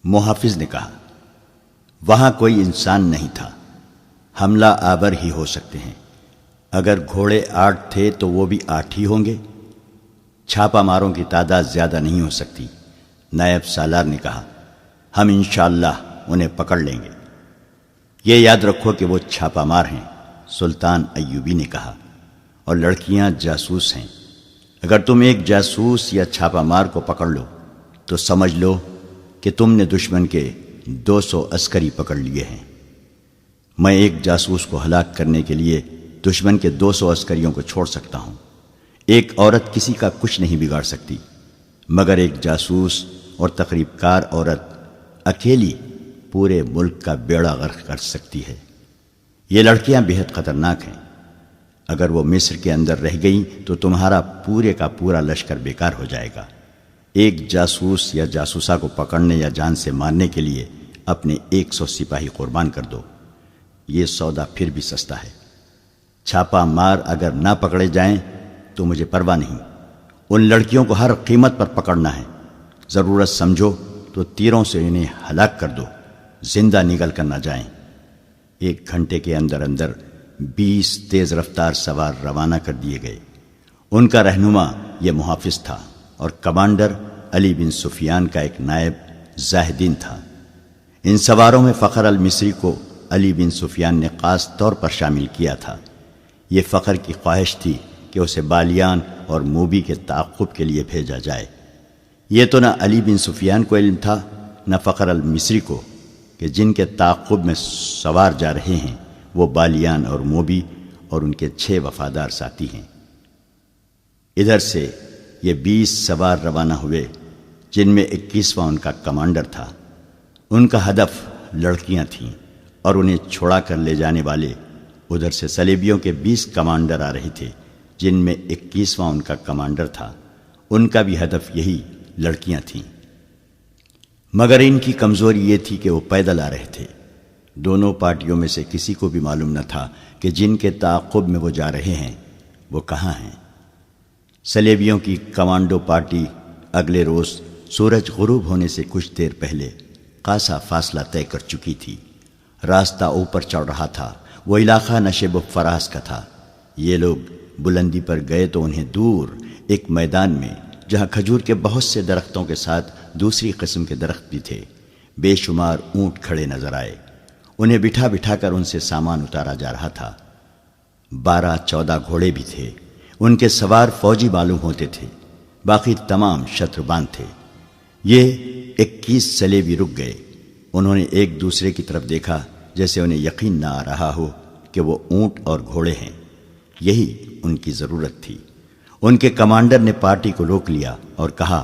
محافظ نے کہا، وہاں کوئی انسان نہیں تھا، حملہ آور ہی ہو سکتے ہیں، اگر گھوڑے 8 تھے تو وہ بھی 8 ہی ہوں گے، چھاپا ماروں کی تعداد زیادہ نہیں ہو سکتی۔ نائب سالار نے کہا، ہم انشاءاللہ انہیں پکڑ لیں گے۔ یہ یاد رکھو کہ وہ چھاپا مار ہیں، سلطان ایوبی نے کہا، اور لڑکیاں جاسوس ہیں۔ اگر تم ایک جاسوس یا چھاپا مار کو پکڑ لو تو سمجھ لو کہ تم نے دشمن کے 200 عسکری پکڑ لیے ہیں۔ میں ایک جاسوس کو ہلاک کرنے کے لیے دشمن کے 200 عسکریوں کو چھوڑ سکتا ہوں۔ ایک عورت کسی کا کچھ نہیں بگاڑ سکتی، مگر ایک جاسوس اور تقریب کار عورت اکیلی پورے ملک کا بیڑا غرق کر سکتی ہے۔ یہ لڑکیاں بہت خطرناک ہیں، اگر وہ مصر کے اندر رہ گئیں تو تمہارا پورے کا پورا لشکر بیکار ہو جائے گا۔ ایک جاسوس یا جاسوسہ کو پکڑنے یا جان سے مارنے کے لیے اپنے 100 سپاہی قربان کر دو، یہ سودا پھر بھی سستا ہے۔ چھاپا مار اگر نہ پکڑے جائیں تو مجھے پرواہ نہیں، ان لڑکیوں کو ہر قیمت پر پکڑنا ہے۔ ضرورت سمجھو تو تیروں سے انہیں ہلاک کر دو، زندہ نگل کر نہ جائیں۔ 1 گھنٹے کے اندر اندر 20 تیز رفتار سوار روانہ کر دیے گئے۔ ان کا رہنما یہ محافظ تھا اور کمانڈر علی بن سفیان کا ایک نائب زاہدین تھا۔ ان سواروں میں فخر المصری کو علی بن سفیان نے خاص طور پر شامل کیا تھا۔ یہ فخر کی خواہش تھی کہ اسے بالیان اور موبی کے تعاقب کے لیے بھیجا جائے۔ یہ تو نہ علی بن سفیان کو علم تھا نہ فخر المصری کو کہ جن کے تعاقب میں سوار جا رہے ہیں وہ بالیان اور موبی اور ان کے 6 وفادار ساتھی ہیں۔ ادھر سے یہ 20 سوار روانہ ہوئے، جن میں 21واں ان کا کمانڈر تھا۔ ان کا ہدف لڑکیاں تھیں اور انہیں چھوڑا کر لے جانے والے ادھر سے صلیبیوں کے 20 کمانڈر آ رہے تھے، جن میں 21واں ان کا کمانڈر تھا۔ ان کا بھی ہدف یہی لڑکیاں تھیں، مگر ان کی کمزوری یہ تھی کہ وہ پیدل آ رہے تھے۔ دونوں پارٹیوں میں سے کسی کو بھی معلوم نہ تھا کہ جن کے تعاقب میں وہ جا رہے ہیں وہ کہاں ہیں۔ صلیبیوں کی کمانڈو پارٹی اگلے روز سورج غروب ہونے سے کچھ دیر پہلے خاصا فاصلہ طے کر چکی تھی۔ راستہ اوپر چڑھ رہا تھا، وہ علاقہ نشیب و فراز کا تھا۔ یہ لوگ بلندی پر گئے تو انہیں دور ایک میدان میں، جہاں کھجور کے بہت سے درختوں کے ساتھ دوسری قسم کے درخت بھی تھے، بے شمار اونٹ کھڑے نظر آئے۔ انہیں بٹھا بٹھا کر ان سے سامان اتارا جا رہا تھا۔ 12-14 گھوڑے بھی تھے، ان کے سوار فوجی معلوم ہوتے تھے، باقی تمام شتربان تھے۔ یہ 21 صلیبی رک گئے۔ انہوں نے ایک دوسرے کی طرف دیکھا، جیسے انہیں یقین نہ آ رہا ہو کہ وہ اونٹ اور گھوڑے ہیں۔ یہی ان کی ضرورت تھی۔ ان کے کمانڈر نے پارٹی کو روک لیا اور کہا،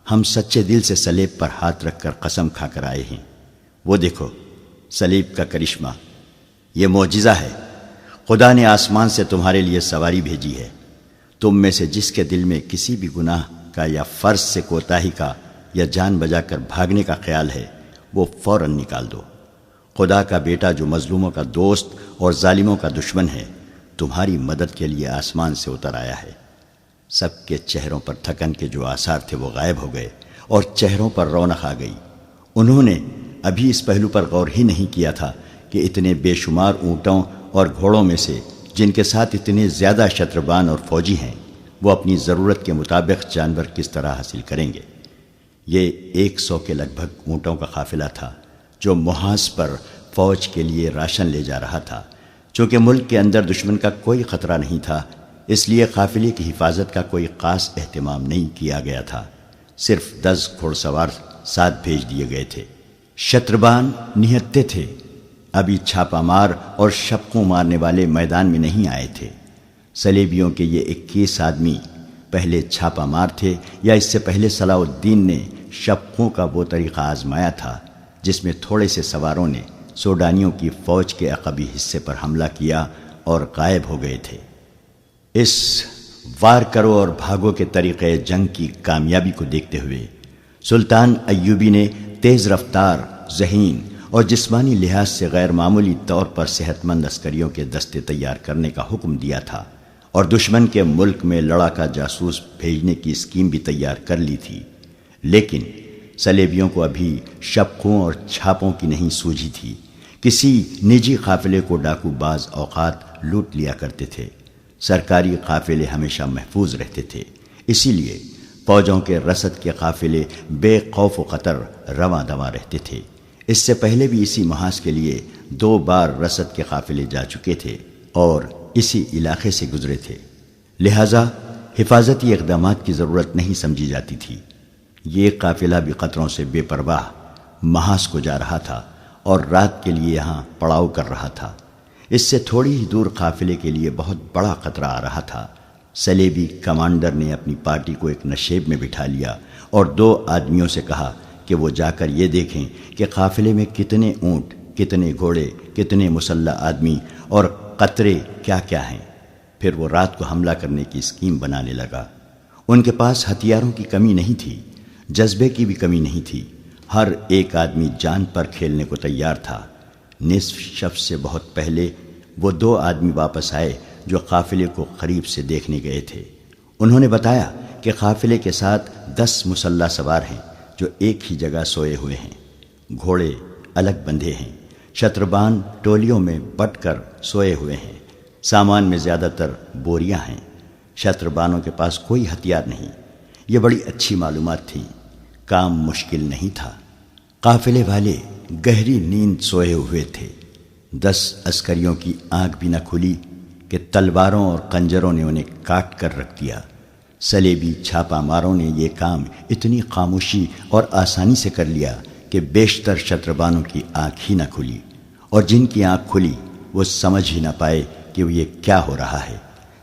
ہم سچے دل سے صلیب پر ہاتھ رکھ کر قسم کھا کر آئے ہیں۔ وہ دیکھو صلیب کا کرشمہ، یہ معجزہ ہے۔ خدا نے آسمان سے تمہارے لیے سواری بھیجی ہے۔ تم میں سے جس کے دل میں کسی بھی گناہ کا یا فرض سے کوتاہی کا یا جان بجا کر بھاگنے کا خیال ہے، وہ فوراً نکال دو۔ خدا کا بیٹا جو مظلوموں کا دوست اور ظالموں کا دشمن ہے، تمہاری مدد کے لیے آسمان سے اتر آیا ہے۔ سب کے چہروں پر تھکن کے جو آثار تھے وہ غائب ہو گئے اور چہروں پر رونق آ گئی۔ انہوں نے ابھی اس پہلو پر غور ہی نہیں کیا تھا کہ اتنے بے شمار اونٹوں اور گھوڑوں میں سے جن کے ساتھ اتنے زیادہ شتربان اور فوجی ہیں، وہ اپنی ضرورت کے مطابق جانور کس طرح حاصل کریں گے۔ یہ 100 کے لگ بھگ اونٹوں کا قافلہ تھا جو محاذ پر فوج کے لیے راشن لے جا رہا تھا۔ چونکہ ملک کے اندر دشمن کا کوئی خطرہ نہیں تھا، اس لیے قافلے کی حفاظت کا کوئی خاص اہتمام نہیں کیا گیا تھا۔ صرف 10 گھوڑ سوار ساتھ بھیج دیے گئے تھے۔ شتربان نہتے تھے، ابھی چھاپا مار اور شپقوں مارنے والے میدان میں نہیں آئے تھے۔ صلیبیوں کے یہ 21 آدمی پہلے چھاپا مار تھے، یا اس سے پہلے صلاح الدین نے شپقوں کا وہ طریقہ آزمایا تھا جس میں تھوڑے سے سواروں نے سوڈانیوں کی فوج کے عقبی حصے پر حملہ کیا اور غائب ہو گئے تھے۔ اس وار کرو اور بھاگو کے طریقے جنگ کی کامیابی کو دیکھتے ہوئے سلطان ایوبی نے تیز رفتار، ذہین اور جسمانی لحاظ سے غیر معمولی طور پر صحت مند عسکریوں کے دستے تیار کرنے کا حکم دیا تھا، اور دشمن کے ملک میں لڑاکا جاسوس بھیجنے کی اسکیم بھی تیار کر لی تھی۔ لیکن سلیبیوں کو ابھی شبقوں اور چھاپوں کی نہیں سوجھی تھی۔ کسی نجی قافلے کو ڈاکو بعض اوقات لوٹ لیا کرتے تھے۔ سرکاری قافلے ہمیشہ محفوظ رہتے تھے، اسی لیے فوجوں کے رسد کے قافلے بے خوف و خطر رواں دواں رہتے تھے۔ اس سے پہلے بھی اسی محاذ کے لیے 2 بار رسد کے قافلے جا چکے تھے اور اسی علاقے سے گزرے تھے، لہذا حفاظتی اقدامات کی ضرورت نہیں سمجھی جاتی تھی۔ یہ قافلہ بھی خطروں سے بے پرواہ محاذ کو جا رہا تھا اور رات کے لیے یہاں پڑاؤ کر رہا تھا۔ اس سے تھوڑی ہی دور قافلے کے لیے بہت بڑا خطرہ آ رہا تھا۔ سلیبی کمانڈر نے اپنی پارٹی کو ایک نشیب میں بٹھا لیا اور 2 آدمیوں سے کہا کہ وہ جا کر یہ دیکھیں کہ قافلے میں کتنے اونٹ، کتنے گھوڑے، کتنے مسلح آدمی اور قطرے کیا کیا ہیں۔ پھر وہ رات کو حملہ کرنے کی اسکیم بنانے لگا۔ ان کے پاس ہتھیاروں کی کمی نہیں تھی، جذبے کی بھی کمی نہیں تھی۔ ہر ایک آدمی جان پر کھیلنے کو تیار تھا۔ نصف شب سے بہت پہلے وہ 2 آدمی واپس آئے جو قافلے کو قریب سے دیکھنے گئے تھے۔ انہوں نے بتایا کہ قافلے کے ساتھ 10 مسلح سوار ہیں جو ایک ہی جگہ سوئے ہوئے ہیں۔ گھوڑے الگ بندھے ہیں، شتربان ٹولیوں میں بٹ کر سوئے ہوئے ہیں۔ سامان میں زیادہ تر بوریاں ہیں۔ شتربانوں کے پاس کوئی ہتھیار نہیں۔ یہ بڑی اچھی معلومات تھی، کام مشکل نہیں تھا۔ قافلے والے گہری نیند سوئے ہوئے تھے۔ 10 عسکریوں کی آنکھ بھی نہ کھلی کہ تلواروں اور خنجروں نے انہیں کاٹ کر رکھ دیا۔ سلیبی چھاپا ماروں نے یہ کام اتنی خاموشی اور آسانی سے کر لیا کہ بیشتر شتربانوں کی آنکھ ہی نہ کھلی، اور جن کی آنکھ کھلی وہ سمجھ ہی نہ پائے کہ یہ کیا ہو رہا ہے۔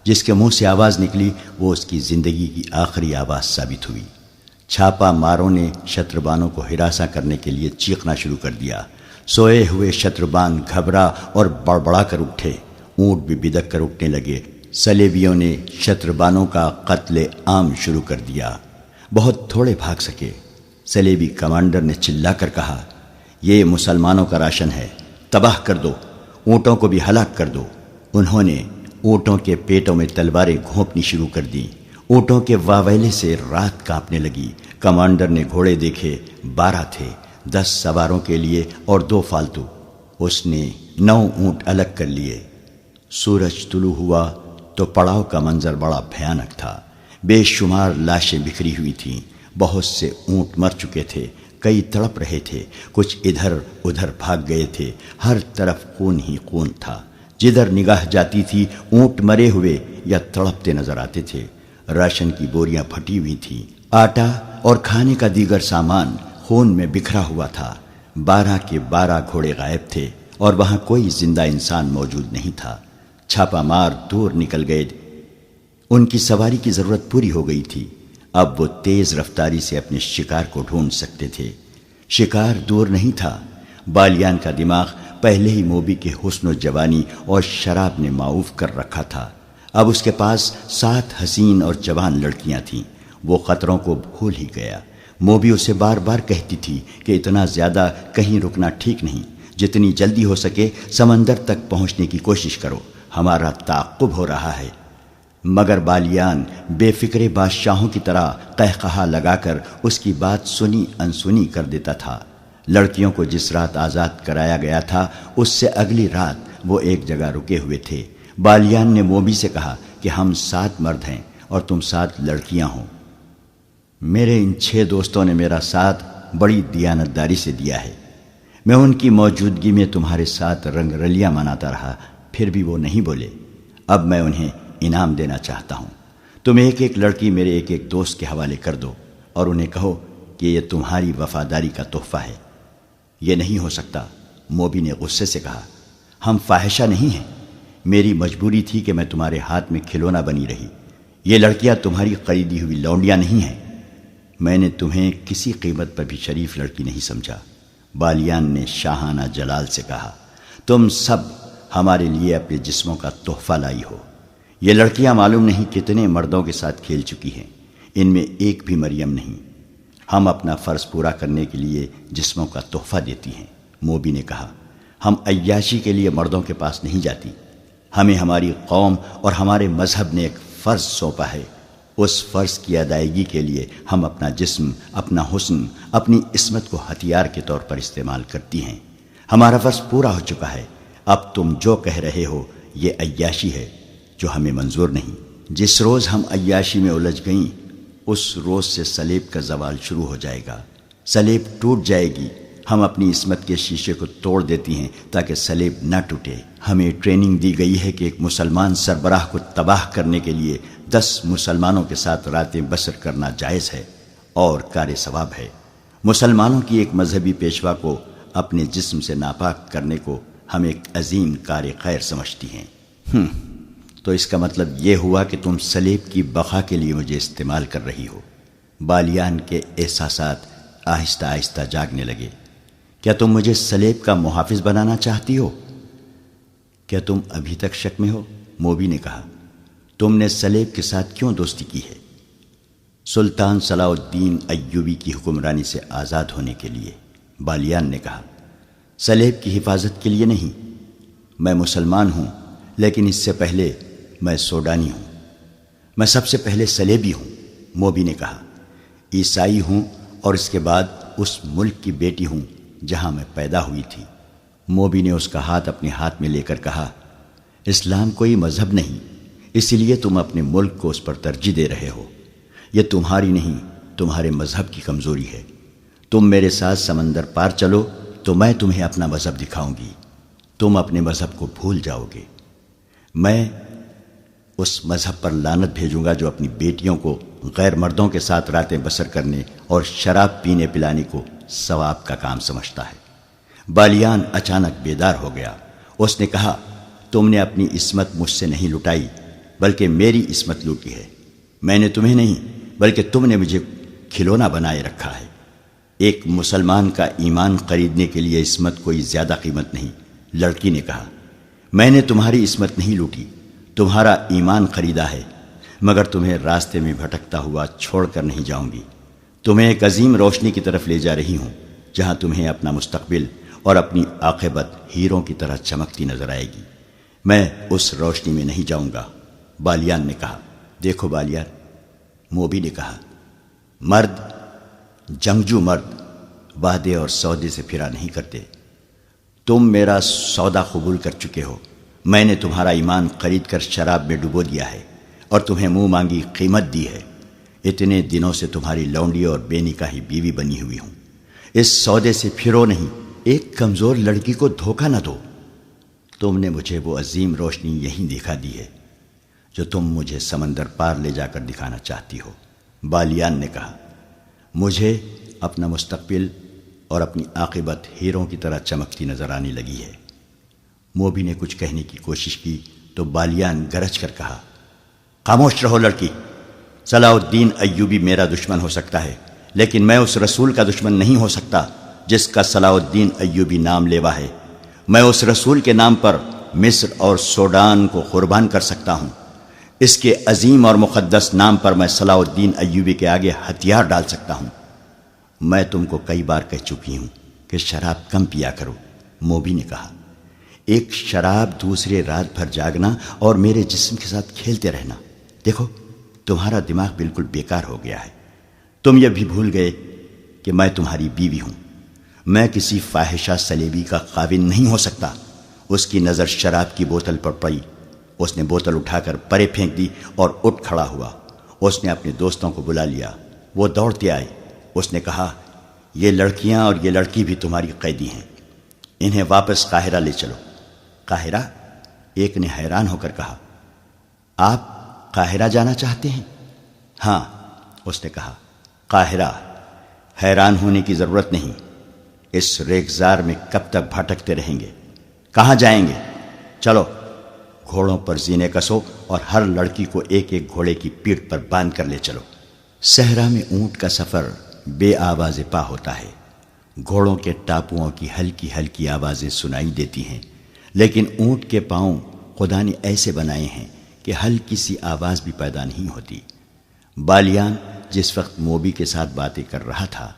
جس کے منہ سے آواز نکلی وہ اس کی زندگی کی آخری آواز ثابت ہوئی۔ چھاپا ماروں نے شتربانوں کو ہراساں کرنے کے لیے چیخنا شروع کر دیا۔ سوئے ہوئے شتربان گھبرا اور بڑبڑا کر اٹھے، اونٹ بھی بدک کر اٹھنے لگے۔ سلیبیوں نے شتربانوں کا قتل عام شروع کر دیا۔ بہت تھوڑے بھاگ سکے۔ سلیبی کمانڈر نے چلا کر کہا، یہ مسلمانوں کا راشن ہے، تباہ کر دو، اونٹوں کو بھی ہلاک کر دو۔ انہوں نے اونٹوں کے پیٹوں میں تلواریں گھونپنی شروع کر دیں۔ اونٹوں کے واویلے سے رات کانپنے لگی۔ کمانڈر نے گھوڑے دیکھے، 12 تھے، 10 سواروں کے لیے اور 2 فالتو۔ اس نے 9 اونٹ الگ کر لیے۔ سورج طلوع ہوا تو پڑاؤ کا منظر بڑا بھیانک تھا۔ بے شمار لاشیں بکھری ہوئی تھیں۔ بہت سے اونٹ مر چکے تھے، کئی تڑپ رہے تھے، کچھ ادھر ادھر بھاگ گئے تھے۔ ہر طرف خون ہی خون تھا۔ جدھر نگاہ جاتی تھی اونٹ مرے ہوئے یا تڑپتے نظر آتے تھے۔ راشن کی بوریاں پھٹی ہوئی تھیں۔ آٹا اور کھانے کا دیگر سامان خون میں بکھرا ہوا تھا۔ 12 کے 12 گھوڑے غائب تھے اور وہاں کوئی زندہ انسان موجود نہیں تھا۔ چھاپا مار دور نکل گئے۔ ان کی سواری کی ضرورت پوری ہو گئی تھی۔ اب وہ تیز رفتاری سے اپنے شکار کو ڈھونڈ سکتے تھے۔ شکار دور نہیں تھا۔ بالیان کا دماغ پہلے ہی موبی کے حسن و جوانی اور شراب نے معاف کر رکھا تھا۔ اب اس کے پاس 7 حسین اور جوان لڑکیاں تھیں۔ وہ خطروں کو بھول ہی گیا۔ موبی اسے بار بار کہتی تھی کہ اتنا زیادہ کہیں رکنا ٹھیک نہیں، جتنی جلدی ہو سکے سمندر تک پہنچنے کی کوشش کرو، ہمارا تعاقب ہو رہا ہے۔ مگر بالیان بے فکر بادشاہوں کی طرح قہقہا لگا کر اس کی بات سنی انسنی کر دیتا تھا۔ لڑکیوں کو جس رات آزاد کرایا گیا تھا اس سے اگلی رات وہ ایک جگہ رکے ہوئے تھے۔ بالیان نے موبی سے کہا کہ ہم 7 مرد ہیں اور تم 7 لڑکیاں ہو۔ میرے ان 6 دوستوں نے میرا ساتھ بڑی دیانتداری سے دیا ہے۔ میں ان کی موجودگی میں تمہارے ساتھ رنگ رلیاں مناتا رہا، پھر بھی وہ نہیں بولے۔ اب میں انہیں انعام دینا چاہتا ہوں۔ تم ایک ایک لڑکی میرے ایک ایک دوست کے حوالے کر دو اور انہیں کہو کہ یہ تمہاری وفاداری کا تحفہ ہے۔ یہ نہیں ہو سکتا، موبی نے غصے سے کہا۔ ہم فاحشہ نہیں ہیں، میری مجبوری تھی کہ میں تمہارے ہاتھ میں کھلونا بنی رہی۔ یہ لڑکیاں تمہاری خریدی ہوئی لونڈیاں نہیں ہیں۔ میں نے تمہیں کسی قیمت پر بھی شریف لڑکی نہیں سمجھا۔ بالیان نے شاہانہ جلال سے کہا، تم سب ہمارے لیے اپنے جسموں کا تحفہ لائی ہو۔ یہ لڑکیاں معلوم نہیں کتنے مردوں کے ساتھ کھیل چکی ہیں، ان میں ایک بھی مریم نہیں۔ ہم اپنا فرض پورا کرنے کے لیے جسموں کا تحفہ دیتی ہیں۔ موبی نے کہا، ہم عیاشی کے لیے مردوں کے پاس نہیں جاتی، ہمیں ہماری قوم اور ہمارے مذہب نے ایک فرض سونپا ہے۔ اس فرض کی ادائیگی کے لیے ہم اپنا جسم، اپنا حسن، اپنی عصمت کو ہتھیار کے طور پر استعمال کرتی ہیں۔ ہمارا فرض پورا ہو چکا ہے، اب تم جو کہہ رہے ہو یہ عیاشی ہے جو ہمیں منظور نہیں۔ جس روز ہم عیاشی میں الجھ گئیں اس روز سے صلیب کا زوال شروع ہو جائے گا، صلیب ٹوٹ جائے گی۔ ہم اپنی عصمت کے شیشے کو توڑ دیتی ہیں تاکہ صلیب نہ ٹوٹے۔ ہمیں ٹریننگ دی گئی ہے کہ ایک مسلمان سربراہ کو تباہ کرنے کے لیے 10 مسلمانوں کے ساتھ راتیں بسر کرنا جائز ہے اور کار ثواب ہے۔ مسلمانوں کی ایک مذہبی پیشوا کو اپنے جسم سے ناپاک کرنے کو ہم ایک عظیم کار خیر سمجھتی ہیں۔ تو اس کا مطلب یہ ہوا کہ تم صلیب کی بقا کے لیے مجھے استعمال کر رہی ہو۔ بالیان کے احساسات آہستہ آہستہ جاگنے لگے۔ کیا تم مجھے صلیب کا محافظ بنانا چاہتی ہو؟ کیا تم ابھی تک شک میں ہو؟ موبی نے کہا، تم نے صلیب کے ساتھ کیوں دوستی کی ہے؟ سلطان صلاح الدین ایوبی کی حکمرانی سے آزاد ہونے کے لیے۔ بالیان نے کہا، صلیب کی حفاظت کے لیے نہیں۔ میں مسلمان ہوں لیکن اس سے پہلے میں سوڈانی ہوں۔ میں سب سے پہلے صلیبی ہوں، موبی نے کہا۔ عیسائی ہوں اور اس کے بعد اس ملک کی بیٹی ہوں جہاں میں پیدا ہوئی تھی۔ موبی نے اس کا ہاتھ اپنے ہاتھ میں لے کر کہا، اسلام کوئی مذہب نہیں، اسی لیے تم اپنے ملک کو اس پر ترجیح دے رہے ہو۔ یہ تمہاری نہیں، تمہارے مذہب کی کمزوری ہے۔ تم میرے ساتھ سمندر پار چلو تو میں تمہیں اپنا مذہب دکھاؤں گی، تم اپنے مذہب کو بھول جاؤ گے۔ میں اس مذہب پر لعنت بھیجوں گا جو اپنی بیٹیوں کو غیر مردوں کے ساتھ راتیں بسر کرنے اور شراب پینے پلانے کو ثواب کا کام سمجھتا ہے۔ بالیان اچانک بیدار ہو گیا۔ اس نے کہا، تم نے اپنی عصمت مجھ سے نہیں لٹائی بلکہ میری عصمت لوٹی ہے۔ میں نے تمہیں نہیں بلکہ تم نے مجھے کھلونا بنائے رکھا ہے۔ ایک مسلمان کا ایمان خریدنے کے لیے عصمت کوئی زیادہ قیمت نہیں۔ لڑکی نے کہا، میں نے تمہاری عصمت نہیں لوٹی، تمہارا ایمان خریدا ہے، مگر تمہیں راستے میں بھٹکتا ہوا چھوڑ کر نہیں جاؤں گی۔ تمہیں ایک عظیم روشنی کی طرف لے جا رہی ہوں جہاں تمہیں اپنا مستقبل اور اپنی عاقبت ہیروں کی طرح چمکتی نظر آئے گی۔ میں اس روشنی میں نہیں جاؤں گا۔ بالیان نے کہا، دیکھو بالیان، موبی نے کہا، مرد، جنگجو مرد وعدے اور سودے سے پھرا نہیں کرتے۔ تم میرا سودا قبول کر چکے ہو۔ میں نے تمہارا ایمان خرید کر شراب میں ڈبو دیا ہے اور تمہیں منہ مانگی قیمت دی ہے۔ اتنے دنوں سے تمہاری لونڈی اور بے نکاحی بیوی بنی ہوئی ہوں۔ اس سودے سے پھرو نہیں، ایک کمزور لڑکی کو دھوکہ نہ دو۔ تم نے مجھے وہ عظیم روشنی یہیں دکھا دی ہے جو تم مجھے سمندر پار لے جا کر دکھانا چاہتی ہو۔ بالیان نے کہا، مجھے اپنا مستقبل اور اپنی عاقبت ہیروں کی طرح چمکتی نظر آنے لگی ہے۔ موبی نے کچھ کہنے کی کوشش کی تو بالیان گرج کر کہا، خاموش رہو لڑکی۔ صلاح الدین ایوبی میرا دشمن ہو سکتا ہے لیکن میں اس رسول کا دشمن نہیں ہو سکتا جس کا صلاح الدین ایوبی نام لیوا ہے۔ میں اس رسول کے نام پر مصر اور سوڈان کو قربان کر سکتا ہوں۔ اس کے عظیم اور مقدس نام پر میں صلاح الدین ایوبی کے آگے ہتھیار ڈال سکتا ہوں۔ میں تم کو کئی بار کہہ چکی ہوں کہ شراب کم پیا کرو، موبی نے کہا۔ ایک شراب دوسرے رات بھر جاگنا اور میرے جسم کے ساتھ کھیلتے رہنا، دیکھو تمہارا دماغ بالکل بیکار ہو گیا ہے۔ تم یہ بھی بھول گئے کہ میں تمہاری بیوی ہوں۔ میں کسی فاحشہ صلیبی کا خاوند نہیں ہو سکتا۔ اس کی نظر شراب کی بوتل پر پڑی۔ اس نے بوتل اٹھا کر پرے پھینک دی اور اٹھ کھڑا ہوا۔ اس نے اپنے دوستوں کو بلا لیا، وہ دوڑتے آئے۔ اس نے کہا، یہ لڑکیاں اور یہ لڑکی بھی تمہاری قیدی ہیں، انہیں واپس قاہرہ لے چلو۔ قاہرہ؟ ایک نے حیران ہو کر کہا، آپ قاہرہ جانا چاہتے ہیں؟ ہاں، اس نے کہا، قاہرہ۔ حیران ہونے کی ضرورت نہیں، اس ریگزار میں کب تک بھٹکتے رہیں گے؟ کہاں جائیں گے؟ چلو گھوڑوں پر زینے کسو اور ہر لڑکی کو ایک ایک گھوڑے کی پیٹھ پر باندھ کر لے چلو۔ صحرا میں اونٹ کا سفر بے آواز پا ہوتا ہے۔ گھوڑوں کے ٹاپوؤں کی ہلکی ہلکی آوازیں سنائی دیتی ہیں، لیکن اونٹ کے پاؤں خدا نے ایسے بنائے ہیں کہ ہلکی سی آواز بھی پیدا نہیں ہوتی۔ بالیان جس وقت موبی کے ساتھ باتیں کر رہا تھا،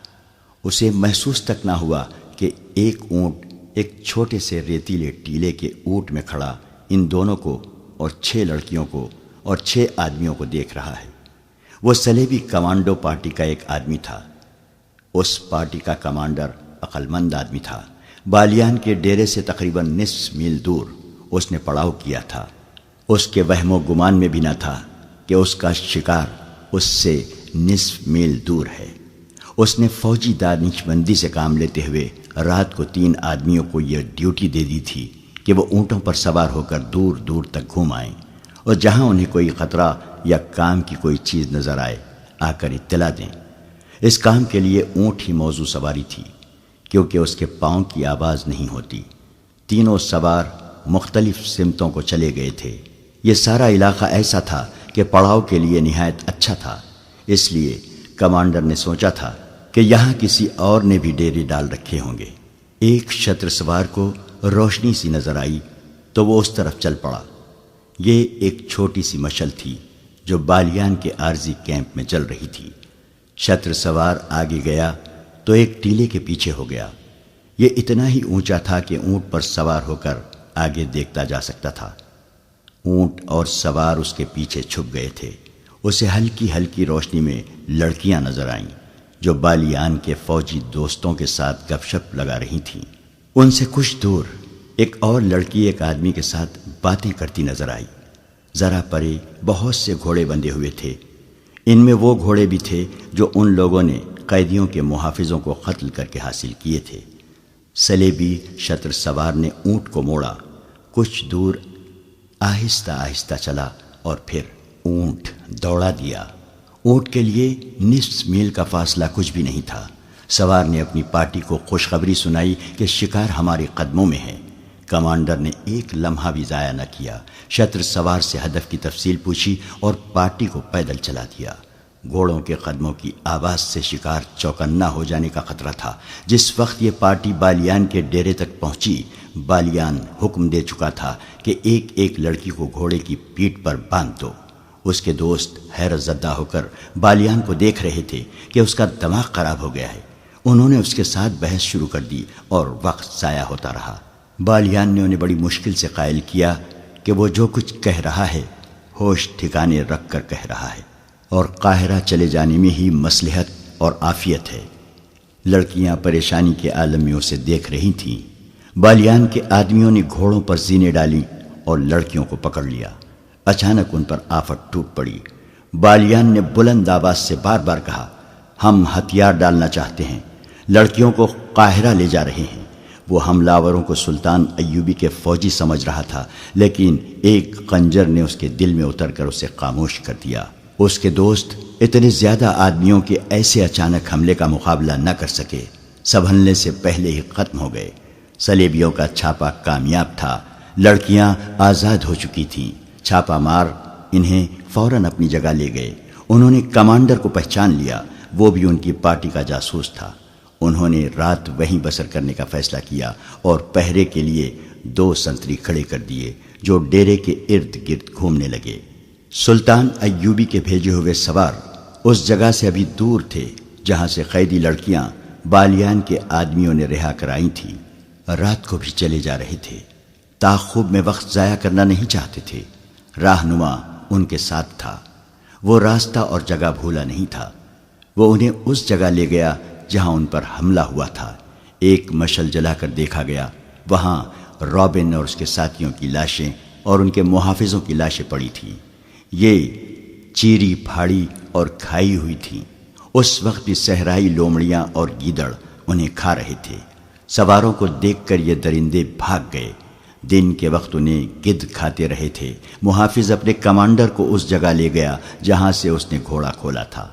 اسے محسوس تک نہ ہوا کہ ایک اونٹ ایک چھوٹے سے ریتیلے ٹیلے کے اونٹ میں کھڑا ان دونوں کو اور 6 لڑکیوں کو اور 6 آدمیوں کو دیکھ رہا ہے۔ وہ صلیبی کمانڈو پارٹی کا ایک آدمی تھا۔ اس پارٹی کا کمانڈر عقل مند آدمی تھا۔ بالیان کے ڈیرے سے تقریباً نصف میل دور اس نے پڑاؤ کیا تھا۔ اس کے وہم و گمان میں بھی نہ تھا کہ اس کا شکار اس سے نصف میل دور ہے۔ اس نے فوجی دانش مندی سے کام لیتے ہوئے رات کو 3 آدمیوں کو یہ ڈیوٹی دے دی تھی کہ وہ اونٹوں پر سوار ہو کر دور دور تک گھوم آئیں، اور جہاں انہیں کوئی خطرہ یا کام کی کوئی چیز نظر آئے آ کر اطلاع دیں۔ اس کام کے لیے اونٹ ہی موزوں سواری تھی، کیونکہ اس کے پاؤں کی آواز نہیں ہوتی۔ تینوں سوار مختلف سمتوں کو چلے گئے تھے۔ یہ سارا علاقہ ایسا تھا کہ پڑاؤ کے لیے نہایت اچھا تھا، اس لیے کمانڈر نے سوچا تھا کہ یہاں کسی اور نے بھی ڈیرے ڈال رکھے ہوں گے۔ ایک شتر سوار کو روشنی سی نظر آئی تو وہ اس طرف چل پڑا۔ یہ ایک چھوٹی سی مشل تھی جو بالیان کے عارضی کیمپ میں جل رہی تھی۔ شتر سوار آگے گیا تو ایک ٹیلے کے پیچھے ہو گیا۔ یہ اتنا ہی اونچا تھا کہ اونٹ پر سوار ہو کر آگے دیکھتا جا سکتا تھا۔ اونٹ اور سوار اس کے پیچھے چھپ گئے تھے۔ اسے ہلکی ہلکی روشنی میں لڑکیاں نظر آئیں جو بالیان کے فوجی دوستوں کے ساتھ گپ شپ لگا رہی تھیں۔ ان سے کچھ دور ایک اور لڑکی ایک آدمی کے ساتھ باتیں کرتی نظر آئی۔ ذرا پرے بہت سے گھوڑے بندھے ہوئے تھے۔ ان میں وہ گھوڑے بھی تھے جو ان لوگوں نے قیدیوں کے محافظوں کو قتل کر کے حاصل کیے تھے۔ صلیبی شتر سوار نے اونٹ کو موڑا، کچھ دور آہستہ آہستہ چلا اور پھر اونٹ دوڑا دیا۔ اونٹ کے لیے نصف میل کا فاصلہ کچھ بھی نہیں تھا۔ سوار نے اپنی پارٹی کو خوشخبری سنائی کہ شکار ہمارے قدموں میں ہے۔ کمانڈر نے ایک لمحہ بھی ضائع نہ کیا، شتر سوار سے ہدف کی تفصیل پوچھی اور پارٹی کو پیدل چلا دیا۔ گھوڑوں کے قدموں کی آواز سے شکار چوکنا ہو جانے کا خطرہ تھا۔ جس وقت یہ پارٹی بالیان کے ڈیرے تک پہنچی، بالیان حکم دے چکا تھا کہ ایک ایک لڑکی کو گھوڑے کی پیٹھ پر باندھ دو۔ اس کے دوست حیرت زدہ ہو کر بالیان کو دیکھ رہے تھے کہ اس کا دماغ خراب ہو گیا ہے۔ انہوں نے اس کے ساتھ بحث شروع کر دی اور وقت ضائع ہوتا رہا۔ بالیان نے انہیں بڑی مشکل سے قائل کیا کہ وہ جو کچھ کہہ رہا ہے ہوش ٹھکانے رکھ کر کہہ رہا ہے، اور قاہرہ چلے جانے میں ہی مصلحت اور عافیت ہے۔ لڑکیاں پریشانی کے عالم میں اسے دیکھ رہی تھیں۔ بالیان کے آدمیوں نے گھوڑوں پر زینے ڈالی اور لڑکیوں کو پکڑ لیا۔ اچانک ان پر آفت ٹوٹ پڑی۔ بالیان نے بلند آواز سے بار بار کہا، ہم ہتھیار ڈالنا چاہتے ہیں، لڑکیوں کو قاہرہ لے جا رہے ہیں۔ وہ حملہ آوروں کو سلطان ایوبی کے فوجی سمجھ رہا تھا، لیکن ایک خنجر نے اس کے دل میں اتر کر اسے خاموش کر دیا۔ اس کے دوست اتنے زیادہ آدمیوں کے ایسے اچانک حملے کا مقابلہ نہ کر سکے، سنبھلنے سے پہلے ہی ختم ہو گئے۔ صلیبیوں کا چھاپا کامیاب تھا، لڑکیاں آزاد ہو چکی تھیں۔ چھاپا مار انہیں فوراً اپنی جگہ لے گئے۔ انہوں نے کمانڈر کو پہچان لیا، وہ بھی ان کی پارٹی کا جاسوس تھا۔ انہوں نے رات وہیں بسر کرنے کا فیصلہ کیا اور پہرے کے لیے 2 سنتری کھڑے کر دیے جو ڈیرے کے ارد گرد گھومنے لگے۔ سلطان ایوبی کے بھیجے ہوئے سوار اس جگہ سے ابھی دور تھے جہاں سے قیدی لڑکیاں بالیان کے آدمیوں نے رہا کرائی تھیں۔ رات کو بھی چلے جا رہے تھے، تعاقب میں وقت ضائع کرنا نہیں چاہتے تھے۔ راہنما ان کے ساتھ تھا، وہ راستہ اور جگہ بھولا نہیں تھا۔ وہ انہیں اس جگہ لے گیا جہاں ان پر حملہ ہوا تھا۔ ایک مشل جلا کر دیکھا گیا، وہاں رابن اور اس کے ساتھیوں کی لاشیں اور ان کے محافظوں کی لاشیں پڑی تھیں۔ یہ چیری پھاڑی اور کھائی ہوئی تھیں۔ اس وقت بھی صحرائی لومڑیاں اور گیدڑ انہیں کھا رہے تھے۔ سواروں کو دیکھ کر یہ درندے بھاگ گئے۔ دن کے وقت انہیں گدھ کھاتے رہے تھے۔ محافظ اپنے کمانڈر کو اس جگہ لے گیا جہاں سے اس نے گھوڑا کھولا تھا۔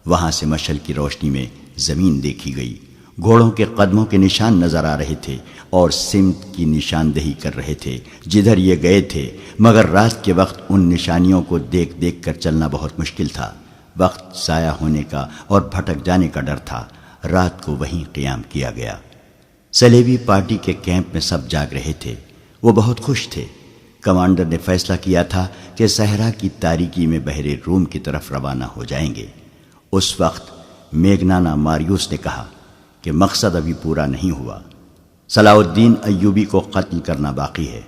وہاں سے مشل کی روشنی میں زمین دیکھی گئی۔ گھوڑوں کے قدموں کے نشان نظر آ رہے تھے اور سمت کی نشاندہی کر رہے تھے جدھر یہ گئے تھے، مگر رات کے وقت ان نشانیوں کو دیکھ دیکھ کر چلنا بہت مشکل تھا۔ وقت ضائع ہونے کا اور بھٹک جانے کا ڈر تھا۔ رات کو وہیں قیام کیا گیا۔ صلیبی پارٹی کے کیمپ میں سب جاگ رہے تھے، وہ بہت خوش تھے۔ کمانڈر نے فیصلہ کیا تھا کہ صحرا کی تاریکی میں بحر روم کی طرف روانہ ہو جائیں گے۔ اس وقت میگنانا ماریوس نے کہا کہ مقصد ابھی پورا نہیں ہوا، صلاح الدین ایوبی کو قتل کرنا باقی ہے۔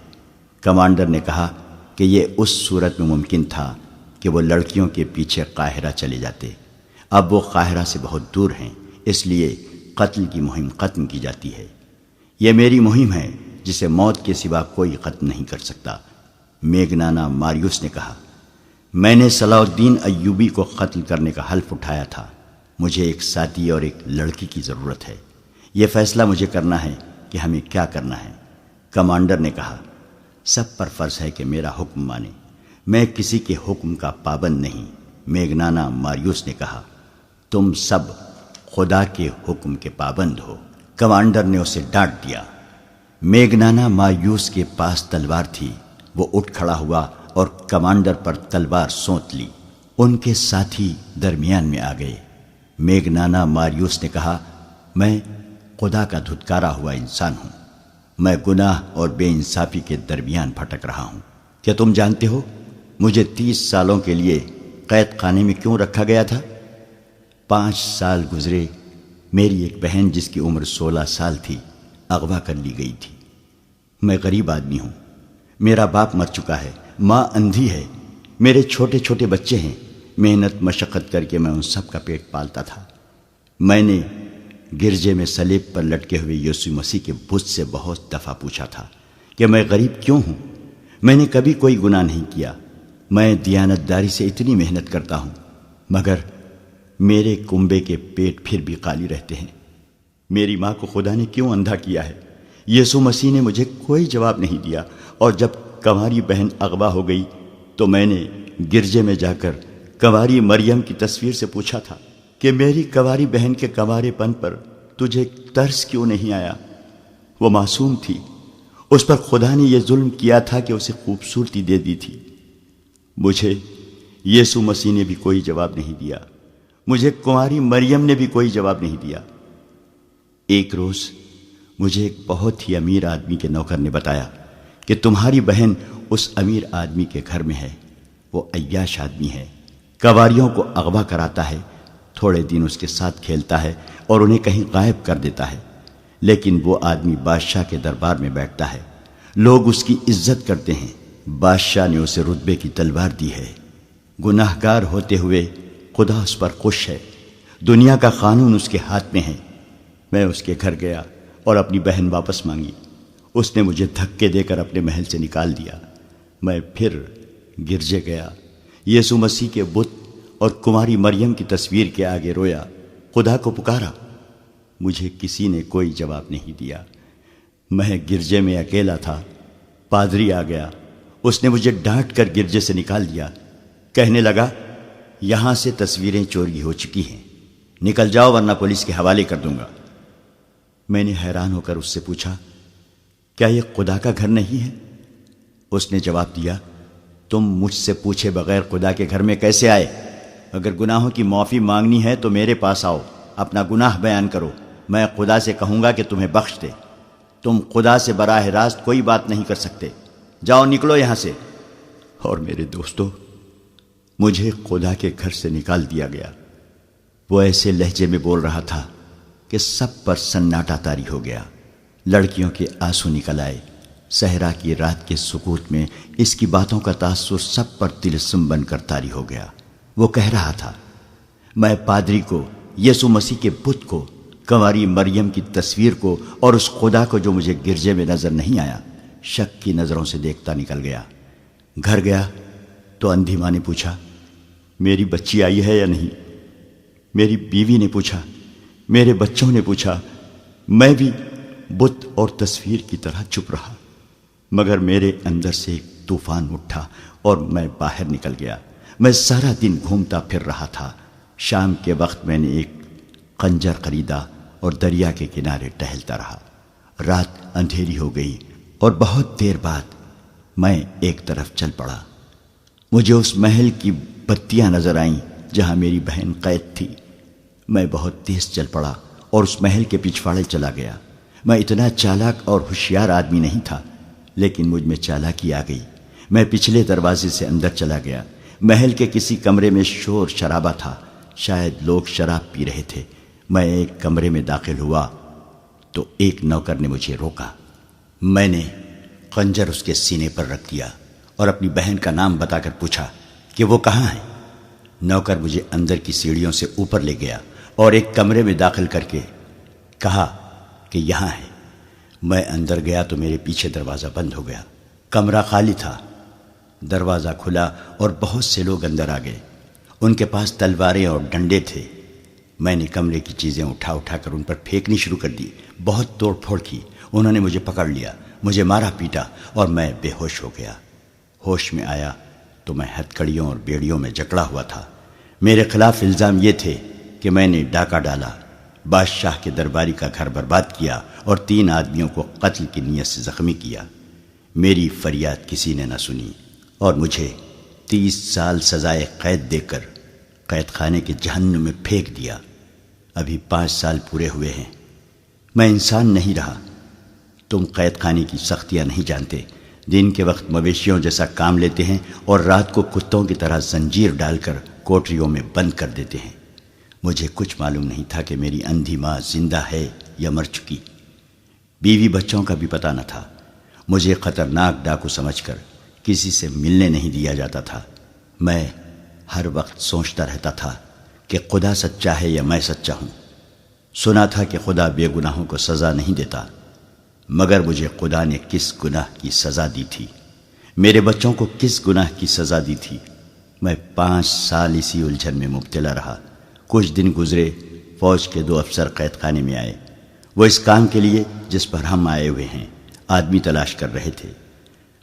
کمانڈر نے کہا کہ یہ اس صورت میں ممکن تھا کہ وہ لڑکیوں کے پیچھے قاہرہ چلے جاتے۔ اب وہ قاہرہ سے بہت دور ہیں، اس لیے قتل کی مہم ختم کی جاتی ہے۔ یہ میری مہم ہے جسے موت کے سوا کوئی ختم نہیں کر سکتا۔ میگنانا ماریوس نے کہا، میں نے صلاح الدین ایوبی کو قتل کرنے کا حلف اٹھایا تھا۔ مجھے ایک ساتھی اور ایک لڑکی کی ضرورت ہے۔ یہ فیصلہ مجھے کرنا ہے کہ ہمیں کیا کرنا ہے۔ کمانڈر نے کہا، سب پر فرض ہے کہ میرا حکم مانے، میں کسی کے حکم کا پابند نہیں۔ میگنانا ماریوس نے کہا، تم سب خدا کے حکم کے پابند ہو۔ کمانڈر نے اسے ڈانٹ دیا۔ میگنانا ماریوس کے پاس تلوار تھی۔ وہ اٹھ کھڑا ہوا اور کمانڈر پر تلوار سونت لی۔ ان کے ساتھی درمیان میں آ گئے۔ میگنانا ماریوس نے کہا، میں خدا کا دھتکارا ہوا انسان ہوں۔ میں گناہ اور بے انصافی کے درمیان بھٹک رہا ہوں۔ کیا تم جانتے ہو مجھے 30 سالوں کے لیے قید خانے میں کیوں رکھا گیا تھا؟ 5 سال گزرے، میری ایک بہن جس کی عمر 16 سال تھی اغوا کر لی گئی تھی۔ میں غریب آدمی ہوں، میرا باپ مر چکا ہے، ماں اندھی ہے، میرے چھوٹے چھوٹے بچے ہیں۔ محنت مشقت کر کے میں ان سب کا پیٹ پالتا تھا۔ میں نے گرجے میں صلیب پر لٹکے ہوئے یسوع مسیح کے بت سے بہت دفعہ پوچھا تھا کہ میں غریب کیوں ہوں۔ میں نے کبھی کوئی گناہ نہیں کیا۔ میں دیانتداری سے اتنی محنت کرتا ہوں، مگر میرے کنبے کے پیٹ پھر بھی خالی رہتے ہیں۔ میری ماں کو خدا نے کیوں اندھا کیا ہے؟ یسوع مسیح نے مجھے کوئی جواب نہیں دیا، اور جب کنواری بہن اغوا ہو گئی تو میں نے گرجے میں جا کر کنواری مریم کی تصویر سے پوچھا تھا کہ میری کنواری بہن کے کنوارے پن پر تجھے ترس کیوں نہیں آیا؟ وہ معصوم تھی، اس پر خدا نے یہ ظلم کیا تھا کہ اسے خوبصورتی دے دی تھی۔ مجھے یسوع مسیح نے بھی کوئی جواب نہیں دیا، مجھے کنواری مریم نے بھی کوئی جواب نہیں دیا۔ ایک روز مجھے ایک بہت ہی امیر آدمی کے نوکر نے بتایا کہ تمہاری بہن اس امیر آدمی کے گھر میں ہے۔ وہ عیاش آدمی ہے، کنواریوں کو اغوا کراتا ہے، تھوڑے دن اس کے ساتھ کھیلتا ہے اور انہیں کہیں غائب کر دیتا ہے، لیکن وہ آدمی بادشاہ کے دربار میں بیٹھتا ہے، لوگ اس کی عزت کرتے ہیں۔ بادشاہ نے اسے رتبے کی تلوار دی ہے۔ گناہ گار ہوتے ہوئے خدا اس پر خوش ہے، دنیا کا قانون اس کے ہاتھ میں ہے۔ میں اس کے گھر گیا اور اپنی بہن واپس مانگی۔ اس نے مجھے دھکے دے کر اپنے محل سے نکال دیا۔ میں پھر گرجے گیا، یسوع مسیح کے بت اور کنواری مریم کی تصویر کے آگے رویا، خدا کو پکارا۔ مجھے کسی نے کوئی جواب نہیں دیا۔ میں گرجے میں اکیلا تھا۔ پادری آ گیا، اس نے مجھے ڈانٹ کر گرجے سے نکال دیا، کہنے لگا، یہاں سے تصویریں چوری ہو چکی ہیں، نکل جاؤ ورنہ پولیس کے حوالے کر دوں گا۔ میں نے حیران ہو کر اس سے پوچھا، کیا یہ خدا کا گھر نہیں ہے؟ اس نے جواب دیا، تم مجھ سے پوچھے بغیر خدا کے گھر میں کیسے آئے؟ اگر گناہوں کی معافی مانگنی ہے تو میرے پاس آؤ، اپنا گناہ بیان کرو، میں خدا سے کہوں گا کہ تمہیں بخش دے۔ تم خدا سے براہ راست کوئی بات نہیں کر سکتے، جاؤ نکلو یہاں سے۔ اور میرے دوستو، مجھے خدا کے گھر سے نکال دیا گیا۔ وہ ایسے لہجے میں بول رہا تھا کہ سب پر سناٹا طاری ہو گیا۔ لڑکیوں کے آنسو نکل آئے۔ صحرا کی رات کے سکوت میں اس کی باتوں کا تاثر سب پر طلسم بن کر طاری ہو گیا۔ وہ کہہ رہا تھا، میں پادری کو، یسوع مسیح کے بت کو، کنواری مریم کی تصویر کو اور اس خدا کو جو مجھے گرجے میں نظر نہیں آیا، شک کی نظروں سے دیکھتا نکل گیا۔ گھر گیا تو اندھی ماں نے پوچھا، میری بچی آئی ہے یا نہیں؟ میری بیوی نے پوچھا، میرے بچوں نے پوچھا۔ میں بھی بت اور تصویر کی طرح چپ رہا، مگر میرے اندر سے ایک طوفان اٹھا اور میں باہر نکل گیا۔ میں سارا دن گھومتا پھر رہا تھا۔ شام کے وقت میں نے ایک خنجر خریدا اور دریا کے کنارے ٹہلتا رہا۔ رات اندھیری ہو گئی اور بہت دیر بعد میں ایک طرف چل پڑا۔ مجھے اس محل کی بتیاں نظر آئیں جہاں میری بہن قید تھی۔ میں بہت تیز چل پڑا اور اس محل کے پچھواڑے چلا گیا۔ میں اتنا چالاک اور ہوشیار آدمی نہیں تھا، لیکن مجھ میں چالاکی آ گئی۔ میں پچھلے دروازے سے اندر چلا گیا۔ محل کے کسی کمرے میں شور شرابہ تھا، شاید لوگ شراب پی رہے تھے۔ میں ایک کمرے میں داخل ہوا تو ایک نوکر نے مجھے روکا۔ میں نے خنجر اس کے سینے پر رکھ دیا اور اپنی بہن کا نام بتا کر پوچھا، کہ وہ کہاں ہے؟ نوکر مجھے اندر کی سیڑھیوں سے اوپر لے گیا اور ایک کمرے میں داخل کر کے کہا کہ یہاں ہے۔ میں اندر گیا تو میرے پیچھے دروازہ بند ہو گیا۔ کمرہ خالی تھا۔ دروازہ کھلا اور بہت سے لوگ اندر آ گئے۔ ان کے پاس تلواریں اور ڈنڈے تھے۔ میں نے کمرے کی چیزیں اٹھا اٹھا کر ان پر پھینکنی شروع کر دی۔ بہت توڑ پھوڑ کی۔ انہوں نے مجھے پکڑ لیا، مجھے مارا پیٹا اور میں بے ہوش ہو گیا۔ ہوش میں آیا تو میں ہتھکڑیوں اور بیڑیوں میں جکڑا ہوا تھا۔ میرے خلاف الزام یہ تھے کہ میں نے ڈاکہ ڈالا، بادشاہ کے درباری کا گھر برباد کیا اور 3 آدمیوں کو قتل کی نیت سے زخمی کیا۔ میری فریاد کسی نے نہ سنی اور مجھے 30 سال سزائے قید دے کر قید خانے کے جہنم میں پھینک دیا۔ ابھی 5 سال پورے ہوئے ہیں۔ میں انسان نہیں رہا۔ تم قید خانے کی سختیاں نہیں جانتے۔ دن کے وقت مویشیوں جیسا کام لیتے ہیں اور رات کو کتوں کی طرح زنجیر ڈال کر کوٹریوں میں بند کر دیتے ہیں۔ مجھے کچھ معلوم نہیں تھا کہ میری اندھی ماں زندہ ہے یا مر چکی۔ بیوی بچوں کا بھی پتہ نہ تھا۔ مجھے خطرناک ڈاکو سمجھ کر کسی سے ملنے نہیں دیا جاتا تھا۔ میں ہر وقت سوچتا رہتا تھا کہ خدا سچا ہے یا میں سچا ہوں۔ سنا تھا کہ خدا بے گناہوں کو سزا نہیں دیتا، مگر مجھے خدا نے کس گناہ کی سزا دی تھی؟ میرے بچوں کو کس گناہ کی سزا دی تھی؟ میں 5 سال اسی الجھن میں مبتلا رہا۔ کچھ دن گزرے، فوج کے 2 افسر قید خانے میں آئے۔ وہ اس کام کے لیے جس پر ہم آئے ہوئے ہیں آدمی تلاش کر رہے تھے۔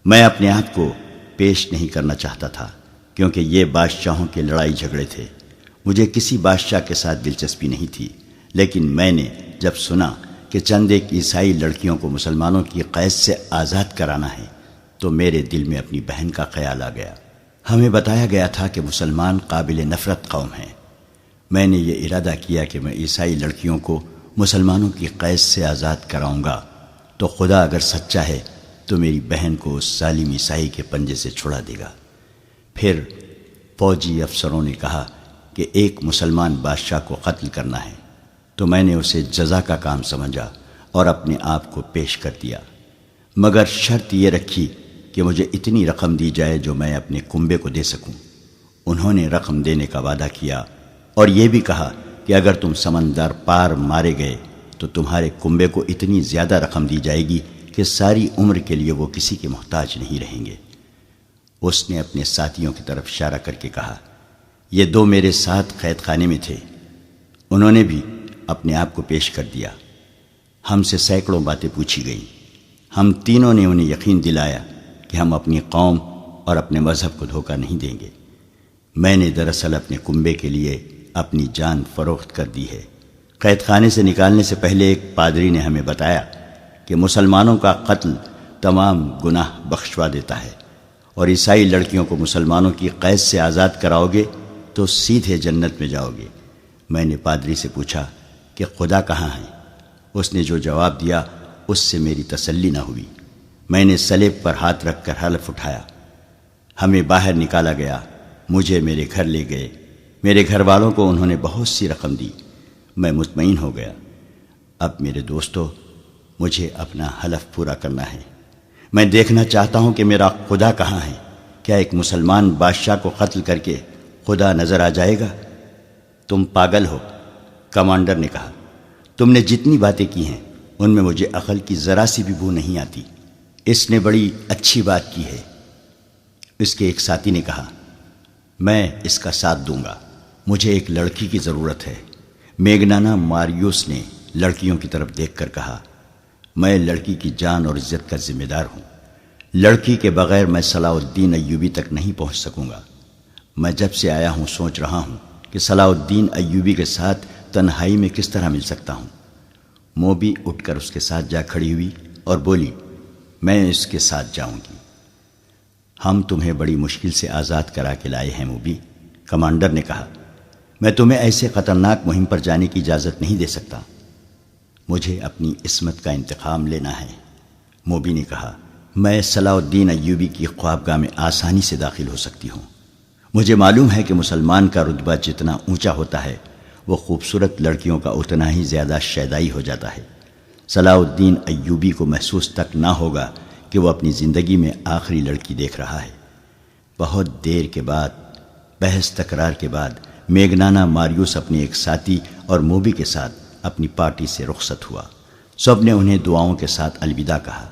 میں اپنے آپ کو پیش نہیں کرنا چاہتا تھا کیونکہ یہ بادشاہوں کے لڑائی جھگڑے تھے۔ مجھے کسی بادشاہ کے ساتھ دلچسپی نہیں تھی، لیکن میں نے جب سنا کہ چند ایک عیسائی لڑکیوں کو مسلمانوں کی قید سے آزاد کرانا ہے تو میرے دل میں اپنی بہن کا خیال آ گیا۔ ہمیں بتایا گیا تھا کہ مسلمان قابل نفرت قوم ہیں۔ میں نے یہ ارادہ کیا کہ میں عیسائی لڑکیوں کو مسلمانوں کی قید سے آزاد کراؤں گا تو خدا اگر سچا ہے تو میری بہن کو اس ظالم عیسائی کے پنجے سے چھڑا دے گا۔ پھر فوجی افسروں نے کہا کہ ایک مسلمان بادشاہ کو قتل کرنا ہے تو میں نے اسے جزا کا کام سمجھا اور اپنے آپ کو پیش کر دیا، مگر شرط یہ رکھی کہ مجھے اتنی رقم دی جائے جو میں اپنے کنبے کو دے سکوں۔ انہوں نے رقم دینے کا وعدہ کیا اور یہ بھی کہا کہ اگر تم سمندر پار مارے گئے تو تمہارے کنبے کو اتنی زیادہ رقم دی جائے گی کہ ساری عمر کے لیے وہ کسی کے محتاج نہیں رہیں گے۔ اس نے اپنے ساتھیوں کی طرف اشارہ کر کے کہا، یہ 2 میرے ساتھ قید خانے میں تھے۔ انہوں نے بھی اپنے آپ کو پیش کر دیا۔ ہم سے سینکڑوں باتیں پوچھی گئیں۔ ہم تینوں نے انہیں یقین دلایا کہ ہم اپنی قوم اور اپنے مذہب کو دھوکہ نہیں دیں گے۔ میں نے دراصل اپنے کنبے کے لیے اپنی جان فروخت کر دی ہے۔ قید خانے سے نکالنے سے پہلے ایک پادری نے ہمیں بتایا کہ مسلمانوں کا قتل تمام گناہ بخشوا دیتا ہے، اور عیسائی لڑکیوں کو مسلمانوں کی قید سے آزاد کراؤ گے تو سیدھے جنت میں جاؤ گے۔ میں نے پادری سے پوچھا کہ خدا کہاں ہے؟ اس نے جو جواب دیا اس سے میری تسلی نہ ہوئی۔ میں نے صلیب پر ہاتھ رکھ کر حلف اٹھایا۔ ہمیں باہر نکالا گیا۔ مجھے میرے گھر لے گئے۔ میرے گھر والوں کو انہوں نے بہت سی رقم دی۔ میں مطمئن ہو گیا۔ اب میرے دوستو، مجھے اپنا حلف پورا کرنا ہے۔ میں دیکھنا چاہتا ہوں کہ میرا خدا کہاں ہے۔ کیا ایک مسلمان بادشاہ کو قتل کر کے خدا نظر آ جائے گا؟ تم پاگل ہو، کمانڈر نے کہا۔ تم نے جتنی باتیں کی ہیں ان میں مجھے عقل کی ذرا سی بھی بو نہیں آتی۔ اس نے بڑی اچھی بات کی ہے۔ اس کے ایک ساتھی نے کہا، میں اس کا ساتھ دوں گا۔ مجھے ایک لڑکی کی ضرورت ہے۔ میگنانا ماریوس نے لڑکیوں کی طرف دیکھ کر کہا، میں لڑکی کی جان اور عزت کا ذمہ دار ہوں۔ لڑکی کے بغیر میں صلاح الدین ایوبی تک نہیں پہنچ سکوں گا۔ میں جب سے آیا ہوں سوچ رہا ہوں کہ صلاح الدین ایوبی کے ساتھ تنہائی میں کس طرح مل سکتا ہوں۔ موبی اٹھ کر اس کے ساتھ جا کھڑی ہوئی اور بولی، میں اس کے ساتھ جاؤں گی۔ ہم تمہیں بڑی مشکل سے آزاد کرا کے لائے ہیں موبی، کمانڈر نے کہا۔ میں تمہیں ایسے خطرناک مہم پر جانے کی اجازت نہیں دے سکتا۔ مجھے اپنی عصمت کا انتقام لینا ہے۔ موبی نے کہا، میں صلاح الدین ایوبی کی خوابگاہ میں آسانی سے داخل ہو سکتی ہوں۔ مجھے معلوم ہے کہ مسلمان کا رتبہ جتنا اونچا ہوتا ہے وہ خوبصورت لڑکیوں کا اتنا ہی زیادہ شیدائی ہو جاتا ہے۔ صلاح الدین ایوبی کو محسوس تک نہ ہوگا کہ وہ اپنی زندگی میں آخری لڑکی دیکھ رہا ہے۔ بہت دیر کے بعد بحث تکرار کے بعد میگنانا ماریوس اپنے ایک ساتھی اور موبی کے ساتھ اپنی پارٹی سے رخصت ہوا۔ سب نے انہیں دعاؤں کے ساتھ الوداع کہا۔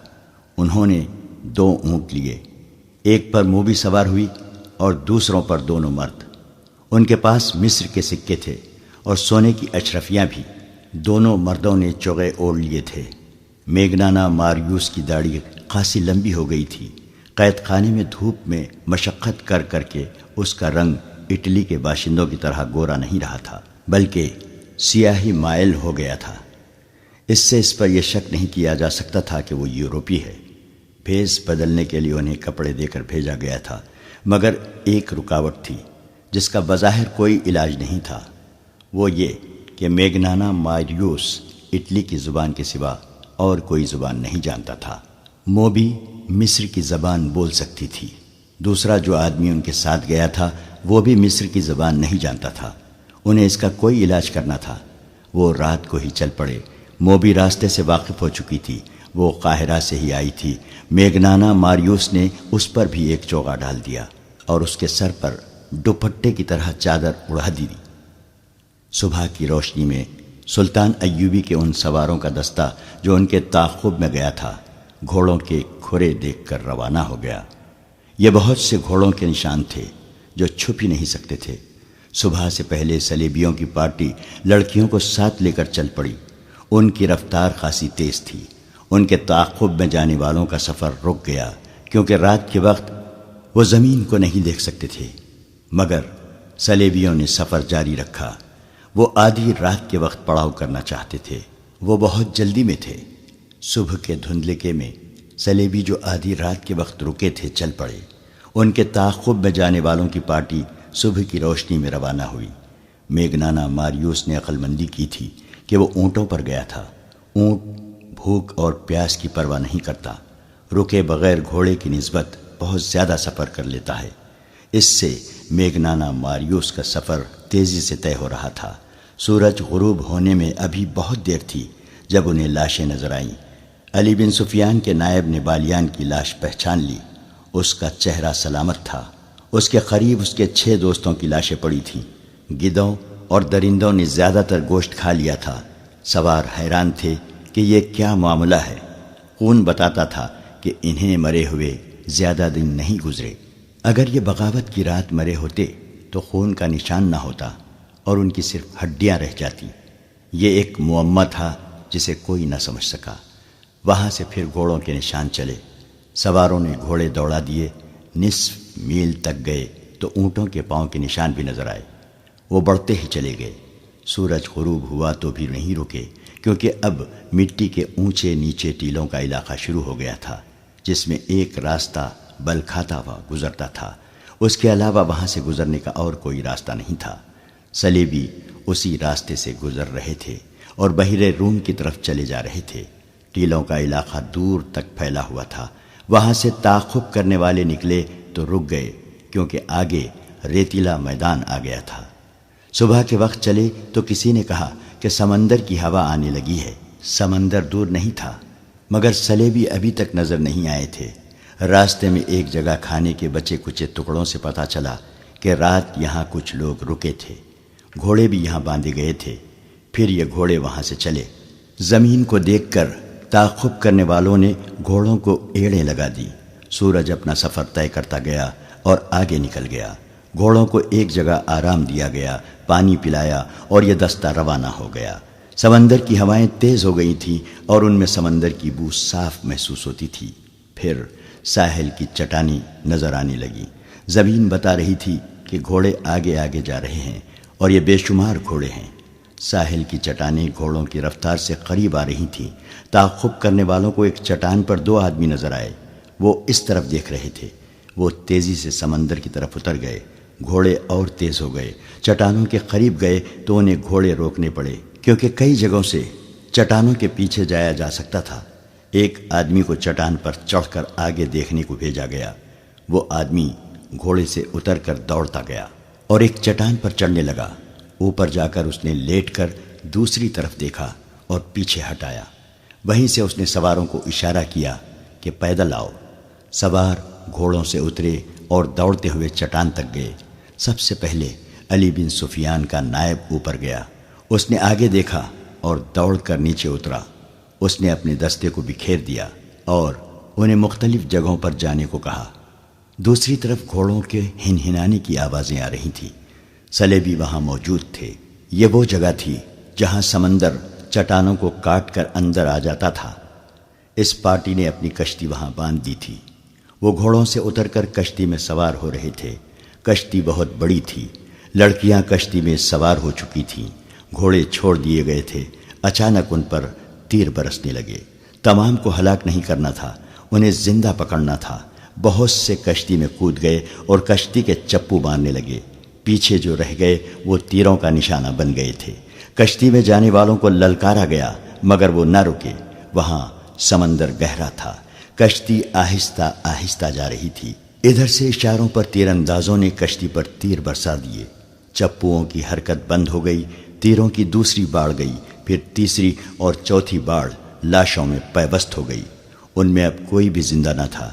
انہوں نے 2 اونٹ لیے، ایک پر موبی سوار ہوئی اور دوسروں پر دونوں مرد۔ ان کے پاس مصر کے سکے تھے اور سونے کی اشرفیاں بھی۔ دونوں مردوں نے چوغے اوڑھ لیے تھے۔ میگنانا ماریوس کی داڑھی خاصی لمبی ہو گئی تھی۔ قید خانے میں دھوپ میں مشقت کر کر کے اس کا رنگ اٹلی کے باشندوں کی طرح گورا نہیں رہا تھا، بلکہ سیاہی مائل ہو گیا تھا۔ اس پر یہ شک نہیں کیا جا سکتا تھا کہ وہ یورپی ہے۔ بھیس بدلنے کے لیے انہیں کپڑے دے کر بھیجا گیا تھا، مگر ایک رکاوٹ تھی جس کا بظاہر کوئی علاج نہیں تھا۔ وہ یہ کہ میگنانا ماریوس اٹلی کی زبان کے سوا اور کوئی زبان نہیں جانتا تھا۔ موبی مصر کی زبان بول سکتی تھی۔ دوسرا جو آدمی ان کے ساتھ گیا تھا وہ بھی مصر کی زبان نہیں جانتا تھا۔ انہیں اس کا کوئی علاج کرنا تھا۔ وہ رات کو ہی چل پڑے۔ موبی راستے سے واقف ہو چکی تھی، وہ قاہرہ سے ہی آئی تھی۔ میگنانا ماریوس نے اس پر بھی ایک چوغا ڈال دیا اور اس کے سر پر دوپٹے کی طرح چادر اڑا دی۔ صبح کی روشنی میں سلطان ایوبی کے ان سواروں کا دستہ جو ان کے تعاقب میں گیا تھا، گھوڑوں کے کھرے دیکھ کر روانہ ہو گیا۔ یہ بہت سے گھوڑوں کے نشان تھے جو چھپ ہی نہیں سکتے تھے۔ صبح سے پہلے صلیبیوں کی پارٹی لڑکیوں کو ساتھ لے کر چل پڑی۔ ان کی رفتار خاصی تیز تھی۔ ان کے تعاقب میں جانے والوں کا سفر رک گیا، کیونکہ رات کے وقت وہ زمین کو نہیں دیکھ سکتے تھے۔ مگر صلیبیوں نے سفر جاری رکھا۔ وہ آدھی رات کے وقت پڑاؤ کرنا چاہتے تھے۔ وہ بہت جلدی میں تھے۔ صبح کے دھندلکے میں صلیبی جو آدھی رات کے وقت رکے تھے چل پڑے۔ ان کے تعاقب میں جانے والوں کی پارٹی صبح کی روشنی میں روانہ ہوئی۔ میگنانا ماریوس نے عقل مندی کی تھی کہ وہ اونٹوں پر گیا تھا۔ اونٹ بھوک اور پیاس کی پرواہ نہیں کرتا، رکے بغیر گھوڑے کی نسبت بہت زیادہ سفر کر لیتا ہے۔ اس سے میگنانا ماریوس کا سفر تیزی سے طے ہو رہا تھا۔ سورج غروب ہونے میں ابھی بہت دیر تھی جب انہیں لاشیں نظر آئیں۔ علی بن سفیان کے نائب نے بالیان کی لاش پہچان لی۔ اس کا چہرہ سلامت تھا۔ اس کے قریب اس کے 6 دوستوں کی لاشیں پڑی تھیں۔ گدھوں اور درندوں نے زیادہ تر گوشت کھا لیا تھا۔ سوار حیران تھے کہ یہ کیا معاملہ ہے۔ خون بتاتا تھا کہ انہیں مرے ہوئے زیادہ دن نہیں گزرے۔ اگر یہ بغاوت کی رات مرے ہوتے تو خون کا نشان نہ ہوتا اور ان کی صرف ہڈیاں رہ جاتی۔ یہ ایک معمہ تھا جسے کوئی نہ سمجھ سکا۔ وہاں سے پھر گھوڑوں کے نشان چلے۔ سواروں نے گھوڑے دوڑا دیے۔ نصف میل تک گئے تو اونٹوں کے پاؤں کے نشان بھی نظر آئے۔ وہ بڑھتے ہی چلے گئے۔ سورج غروب ہوا تو بھی نہیں رکے، کیونکہ اب مٹی کے اونچے نیچے ٹیلوں کا علاقہ شروع ہو گیا تھا، جس میں ایک راستہ بل کھاتا ہوا گزرتا تھا۔ اس کے علاوہ وہاں سے گزرنے کا اور کوئی راستہ نہیں تھا۔ صلیبی اسی راستے سے گزر رہے تھے اور بحیرہ روم کی طرف چلے جا رہے تھے۔ ٹیلوں کا علاقہ دور تک پھیلا ہوا تھا۔ وہاں سے تعاقب کرنے والے نکلے تو رک گئے، کیونکہ آگے ریتیلا میدان آ گیا تھا۔ صبح کے وقت چلے تو کسی نے کہا کہ سمندر کی ہوا آنے لگی ہے۔ سمندر دور نہیں تھا، مگر صلیبی ابھی تک نظر نہیں آئے تھے۔ راستے میں ایک جگہ کھانے کے بچے کچے ٹکڑوں سے پتہ چلا کہ رات یہاں کچھ لوگ رکے تھے۔ گھوڑے بھی یہاں باندھے گئے تھے۔ پھر یہ گھوڑے وہاں سے چلے۔ زمین کو دیکھ کر تعاقب کرنے والوں نے گھوڑوں کو ایڑیں لگا دی۔ سورج اپنا سفر طے کرتا گیا اور آگے نکل گیا۔ گھوڑوں کو ایک جگہ آرام دیا گیا، پانی پلایا اور یہ دستہ روانہ ہو گیا۔ سمندر کی ہوائیں تیز ہو گئی تھیں اور ان میں سمندر کی بو صاف محسوس ہوتی تھی۔ پھر ساحل کی چٹانی نظر آنے لگی۔ زمین بتا رہی تھی کہ گھوڑے آگے آگے جا رہے ہیں اور یہ بے شمار گھوڑے ہیں۔ ساحل کی چٹانیں گھوڑوں کی رفتار سے قریب آ رہی تھیں۔ تعاقب کرنے والوں کو ایک چٹان پر 2 آدمی نظر آئے۔ وہ اس طرف دیکھ رہے تھے۔ وہ تیزی سے سمندر کی طرف اتر گئے۔ گھوڑے اور تیز ہو گئے۔ چٹانوں کے قریب گئے تو انہیں گھوڑے روکنے پڑے، کیونکہ کئی جگہوں سے چٹانوں کے پیچھے جایا جا سکتا تھا۔ ایک آدمی کو چٹان پر چڑھ کر آگے دیکھنے کو بھیجا گیا۔ وہ آدمی گھوڑے سے اتر کر دوڑتا گیا اور ایک چٹان پر چڑھنے لگا۔ اوپر جا کر اس نے لیٹ کر دوسری طرف دیکھا اور پیچھے ہٹایا۔ وہیں سے اس نے سواروں کو اشارہ کیا کہ پیدل آؤ۔ سوار گھوڑوں سے اترے اور دوڑتے ہوئے چٹان تک گئے۔ سب سے پہلے علی بن سفیان کا نائب اوپر گیا۔ اس نے آگے دیکھا اور دوڑ کر نیچے اترا۔ اس نے اپنے دستے کو بکھیر دیا اور انہیں مختلف جگہوں پر جانے کو کہا۔ دوسری طرف گھوڑوں کے ہنہنانے کی آوازیں آ رہی تھیں۔ صلیبی وہاں موجود تھے۔ یہ وہ جگہ تھی جہاں سمندر چٹانوں کو کاٹ کر اندر آ جاتا تھا۔ اس پارٹی نے اپنی کشتی وہاں باندھ دی تھی۔ وہ گھوڑوں سے اتر کر کشتی میں سوار ہو رہے تھے۔ کشتی بہت بڑی تھی۔ لڑکیاں کشتی میں سوار ہو چکی تھیں۔ گھوڑے چھوڑ دیے گئے تھے۔ اچانک ان پر تیر برسنے لگے۔ تمام کو ہلاک نہیں کرنا تھا، انہیں زندہ پکڑنا تھا۔ بہت سے کشتی میں کود گئے اور کشتی کے چپو مارنے لگے۔ پیچھے جو رہ گئے وہ تیروں کا نشانہ بن گئے تھے۔ کشتی میں جانے والوں کو للکارا گیا مگر وہ نہ رکے۔ وہاں سمندر گہرا تھا۔ کشتی آہستہ آہستہ جا رہی تھی۔ ادھر سے اشاروں پر تیر اندازوں نے کشتی پر تیر برسا دیے۔ چپوؤں کی حرکت بند ہو گئی۔ تیروں کی دوسری باڑ گئی، پھر تیسری اور چوتھی باڑ لاشوں میں پیوست ہو گئی۔ ان میں اب کوئی بھی زندہ نہ تھا۔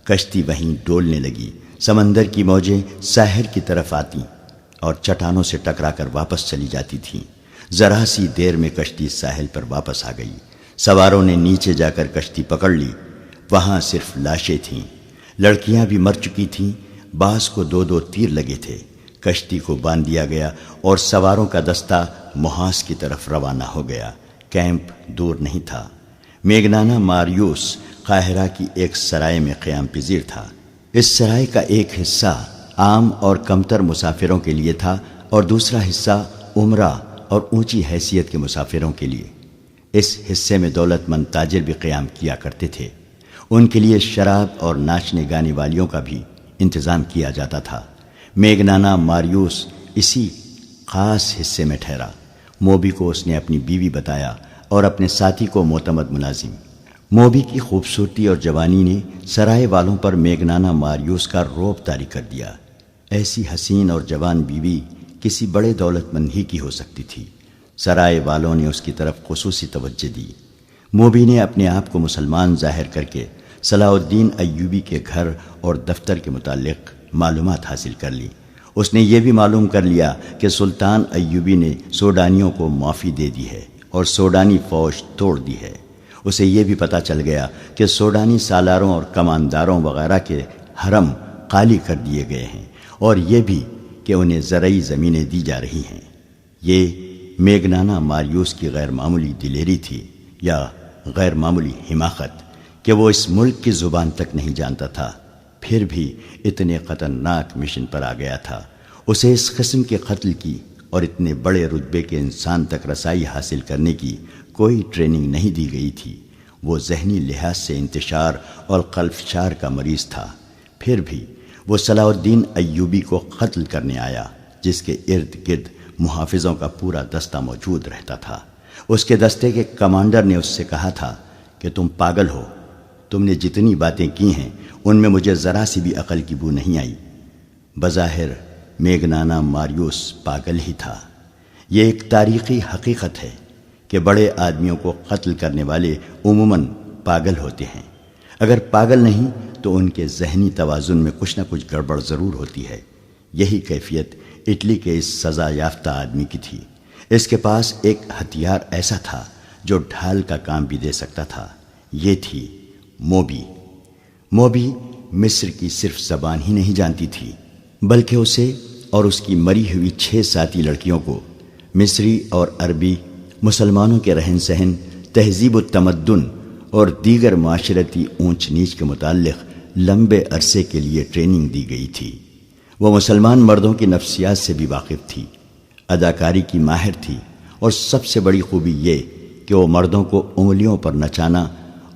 کشتی وہیں ڈولنے لگی۔ سمندر کی موجیں ساحل کی طرف آتیں اور چٹانوں سے ٹکرا کر واپس چلی جاتی تھیں۔ ذرا سی دیر میں کشتی ساحل پر واپس آ گئی۔ سواروں نے نیچے جا کر کشتی پکڑ لی۔ وہاں صرف لاشیں تھیں۔ لڑکیاں بھی مر چکی تھیں۔ بعض کو 2 تیر لگے تھے۔ کشتی کو باندھ دیا گیا اور سواروں کا دستہ محاذ کی طرف روانہ ہو گیا۔ کیمپ دور نہیں تھا۔ میگنانا ماریوس قاہرہ کی ایک سرائے میں قیام پذیر تھا۔ اس سرائے کا ایک حصہ عام اور کمتر مسافروں کے لیے تھا اور دوسرا حصہ عمرہ اور اونچی حیثیت کے مسافروں کے لیے۔ اس حصے میں دولت مند تاجر بھی قیام کیا کرتے تھے۔ ان کے لیے شراب اور ناچنے گانے والیوں کا بھی انتظام کیا جاتا تھا۔ میگنانا ماریوس اسی خاص حصے میں ٹھہرا۔ موبی کو اس نے اپنی بیوی بتایا اور اپنے ساتھی کو معتمد ملازم۔ موبی کی خوبصورتی اور جوانی نے سرائے والوں پر میگنانا ماریوس کا رعب طاری کر دیا۔ ایسی حسین اور جوان بیوی کسی بڑے دولت مند ہی کی ہو سکتی تھی۔ سرائے والوں نے اس کی طرف خصوصی توجہ دی۔ موبی نے اپنے آپ کو مسلمان ظاہر کر کے صلاح الدین ایوبی کے گھر اور دفتر کے متعلق معلومات حاصل کر لی۔ اس نے یہ بھی معلوم کر لیا کہ سلطان ایوبی نے سوڈانیوں کو معافی دے دی ہے اور سوڈانی فوج توڑ دی ہے۔ اسے یہ بھی پتہ چل گیا کہ سوڈانی سالاروں اور کمانداروں وغیرہ کے حرم خالی کر دیے گئے ہیں اور یہ بھی کہ انہیں زرعی زمینیں دی جا رہی ہیں۔ یہ میگنانا ماریوس کی غیر معمولی دلیری تھی یا غیر معمولی حماقت کہ وہ اس ملک کی زبان تک نہیں جانتا تھا، پھر بھی اتنے خطرناک مشن پر آ گیا تھا۔ اسے اس قسم کے قتل کی اور اتنے بڑے رتبے کے انسان تک رسائی حاصل کرنے کی کوئی ٹریننگ نہیں دی گئی تھی۔ وہ ذہنی لحاظ سے انتشار اور قلفشار کا مریض تھا۔ پھر بھی وہ صلاح الدین ایوبی کو قتل کرنے آیا، جس کے ارد گرد محافظوں کا پورا دستہ موجود رہتا تھا۔ اس کے دستے کے کمانڈر نے اس سے کہا تھا کہ تم پاگل ہو، تم نے جتنی باتیں کی ہیں ان میں مجھے ذرا سی بھی عقل کی بو نہیں آئی۔ بظاہر میگنانا ماریوس پاگل ہی تھا۔ یہ ایک تاریخی حقیقت ہے کہ بڑے آدمیوں کو قتل کرنے والے عموماً پاگل ہوتے ہیں۔ اگر پاگل نہیں تو ان کے ذہنی توازن میں کچھ نہ کچھ گڑبڑ ضرور ہوتی ہے۔ یہی کیفیت اٹلی کے اس سزا یافتہ آدمی کی تھی۔ اس کے پاس ایک ہتھیار ایسا تھا جو ڈھال کا کام بھی دے سکتا تھا۔ یہ تھی موبی۔ موبی مصر کی صرف زبان ہی نہیں جانتی تھی، بلکہ اسے اور اس کی مری ہوئی 6 ساتھی لڑکیوں کو مصری اور عربی، مسلمانوں کے رہن سہن، تہذیب و تمدن اور دیگر معاشرتی اونچ نیچ کے متعلق لمبے عرصے کے لیے ٹریننگ دی گئی تھی۔ وہ مسلمان مردوں کی نفسیات سے بھی واقف تھی، اداکاری کی ماہر تھی، اور سب سے بڑی خوبی یہ کہ وہ مردوں کو انگلیوں پر نچانا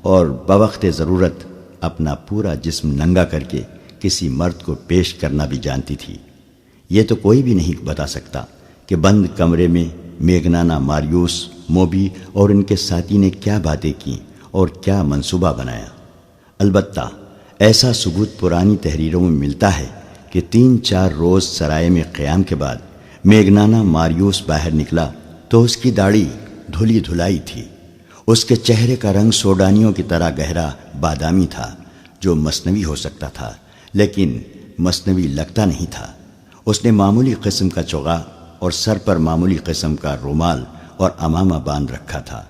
اور بوقت ضرورت اپنا پورا جسم ننگا کر کے کسی مرد کو پیش کرنا بھی جانتی تھی۔ یہ تو کوئی بھی نہیں بتا سکتا کہ بند کمرے میں میگنانا ماریوس، موبی اور ان کے ساتھی نے کیا باتیں کیں اور کیا منصوبہ بنایا۔ البتہ ایسا ثبوت پرانی تحریروں میں ملتا ہے کہ 3-4 روز سرائے میں قیام کے بعد میگنانا ماریوس باہر نکلا تو اس کی داڑھی دھلی دھلائی تھی۔ اس کے چہرے کا رنگ سوڈانیوں کی طرح گہرا بادامی تھا، جو مصنوعی ہو سکتا تھا لیکن مصنوعی لگتا نہیں تھا۔ اس نے معمولی قسم کا چوغا اور سر پر معمولی قسم کا رومال اور امامہ باندھ رکھا تھا۔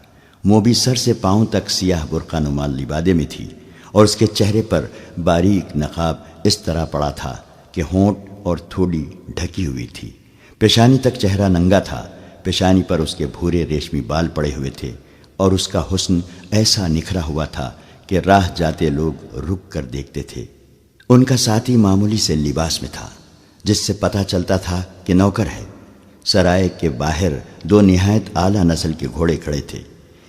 موبی سر سے پاؤں تک سیاہ برقع نما لبادے میں تھی اور اس کے چہرے پر باریک نقاب اس طرح پڑا تھا کہ ہونٹ اور تھوڑی ڈھکی ہوئی تھی۔ پیشانی تک چہرہ ننگا تھا، پیشانی پر اس کے بھورے ریشمی بال پڑے ہوئے تھے اور اس کا حسن ایسا نکھرا ہوا تھا کہ راہ جاتے لوگ رک کر دیکھتے تھے۔ ان کا ساتھی معمولی سے لباس میں تھا جس سے پتہ چلتا تھا کہ نوکر ہے۔ سرائے کے باہر دو نہایت اعلیٰ نسل کے گھوڑے کھڑے تھے۔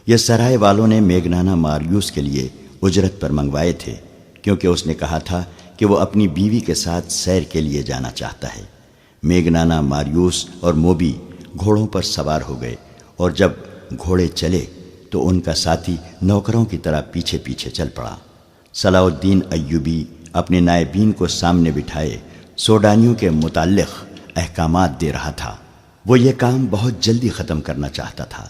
یہ سرائے والوں نے میگنانا ماریوس کے لیے اجرت پر منگوائے تھے، کیونکہ اس نے کہا تھا کہ وہ اپنی بیوی کے ساتھ سیر کے لیے جانا چاہتا ہے۔ میگنانا ماریوس اور موبی گھوڑوں پر سوار ہو گئے اور جب گھوڑے چلے تو ان کا ساتھی نوکروں کی طرح پیچھے پیچھے چل پڑا۔ صلاح الدین ایوبی اپنے نائبین کو سامنے بٹھائے سوڈانیوں کے متعلق احکامات دے رہا تھا۔ وہ یہ کام بہت جلدی ختم کرنا چاہتا تھا،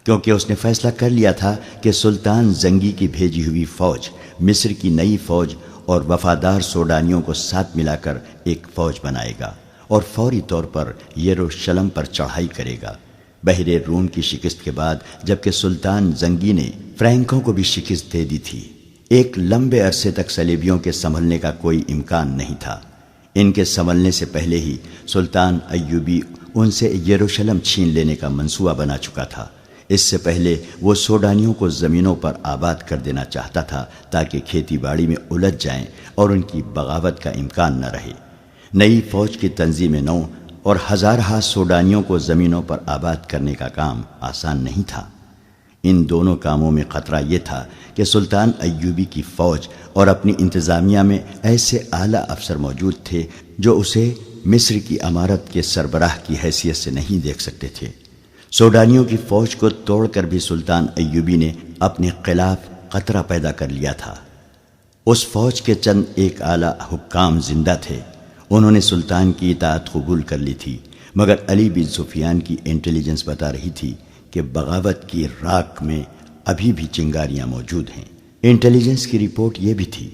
کیونکہ اس نے فیصلہ کر لیا تھا کہ سلطان زنگی کی بھیجی ہوئی فوج مصر کی نئی فوج اور وفادار سوڈانیوں کو ساتھ ملا کر ایک فوج بنائے گا اور فوری طور پر یروشلم پر چڑھائی کرے گا۔ بحر روم کی شکست کے بعد جبکہ سلطان زنگی نے فرینکوں کو بھی شکست دے دی تھی، ایک لمبے عرصے تک صلیبیوں کے سنبھلنے کا کوئی امکان نہیں تھا۔ ان کے سنبھلنے سے پہلے ہی سلطان ایوبی ان سے یروشلم چھین لینے کا منصوبہ بنا چکا تھا۔ اس سے پہلے وہ سوڈانیوں کو زمینوں پر آباد کر دینا چاہتا تھا تاکہ کھیتی باڑی میں الجھ جائیں اور ان کی بغاوت کا امکان نہ رہے۔ نئی فوج کی تنظیم نو اور ہزارہ سوڈانیوں کو زمینوں پر آباد کرنے کا کام آسان نہیں تھا۔ ان دونوں کاموں میں خطرہ یہ تھا کہ سلطان ایوبی کی فوج اور اپنی انتظامیہ میں ایسے اعلیٰ افسر موجود تھے جو اسے مصر کی امارت کے سربراہ کی حیثیت سے نہیں دیکھ سکتے تھے۔ سوڈانیوں کی فوج کو توڑ کر بھی سلطان ایوبی نے اپنے خلاف خطرہ پیدا کر لیا تھا۔ اس فوج کے چند ایک اعلیٰ حکام زندہ تھے، انہوں نے سلطان کی اطاعت قبول کر لی تھی، مگر علی بن سفیان کی انٹیلیجنس بتا رہی تھی کہ بغاوت کی راکھ میں ابھی بھی چنگاریاں موجود ہیں۔ انٹیلیجنس کی رپورٹ یہ بھی تھی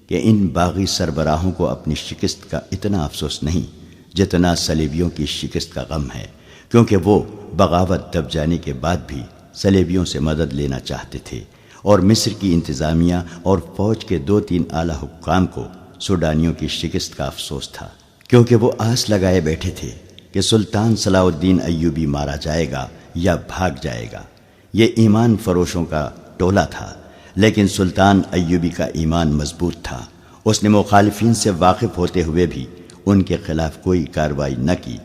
کہ ان باغی سربراہوں کو اپنی شکست کا اتنا افسوس نہیں جتنا صلیبیوں کی شکست کا غم ہے، کیونکہ وہ بغاوت دب جانے کے بعد بھی صلیبیوں سے مدد لینا چاہتے تھے اور مصر کی انتظامیہ اور فوج کے 2-3 اعلیٰ حکام کو سوڈانیوں کی شکست کا افسوس تھا، کیونکہ وہ آس لگائے بیٹھے تھے کہ سلطان صلاح الدین ایوبی مارا جائے گا یا بھاگ جائے گا۔ یہ ایمان فروشوں کا ٹولہ تھا، لیکن سلطان ایوبی کا ایمان مضبوط تھا۔ اس نے مخالفین سے واقف ہوتے ہوئے بھی ان کے خلاف کوئی کارروائی نہ کی،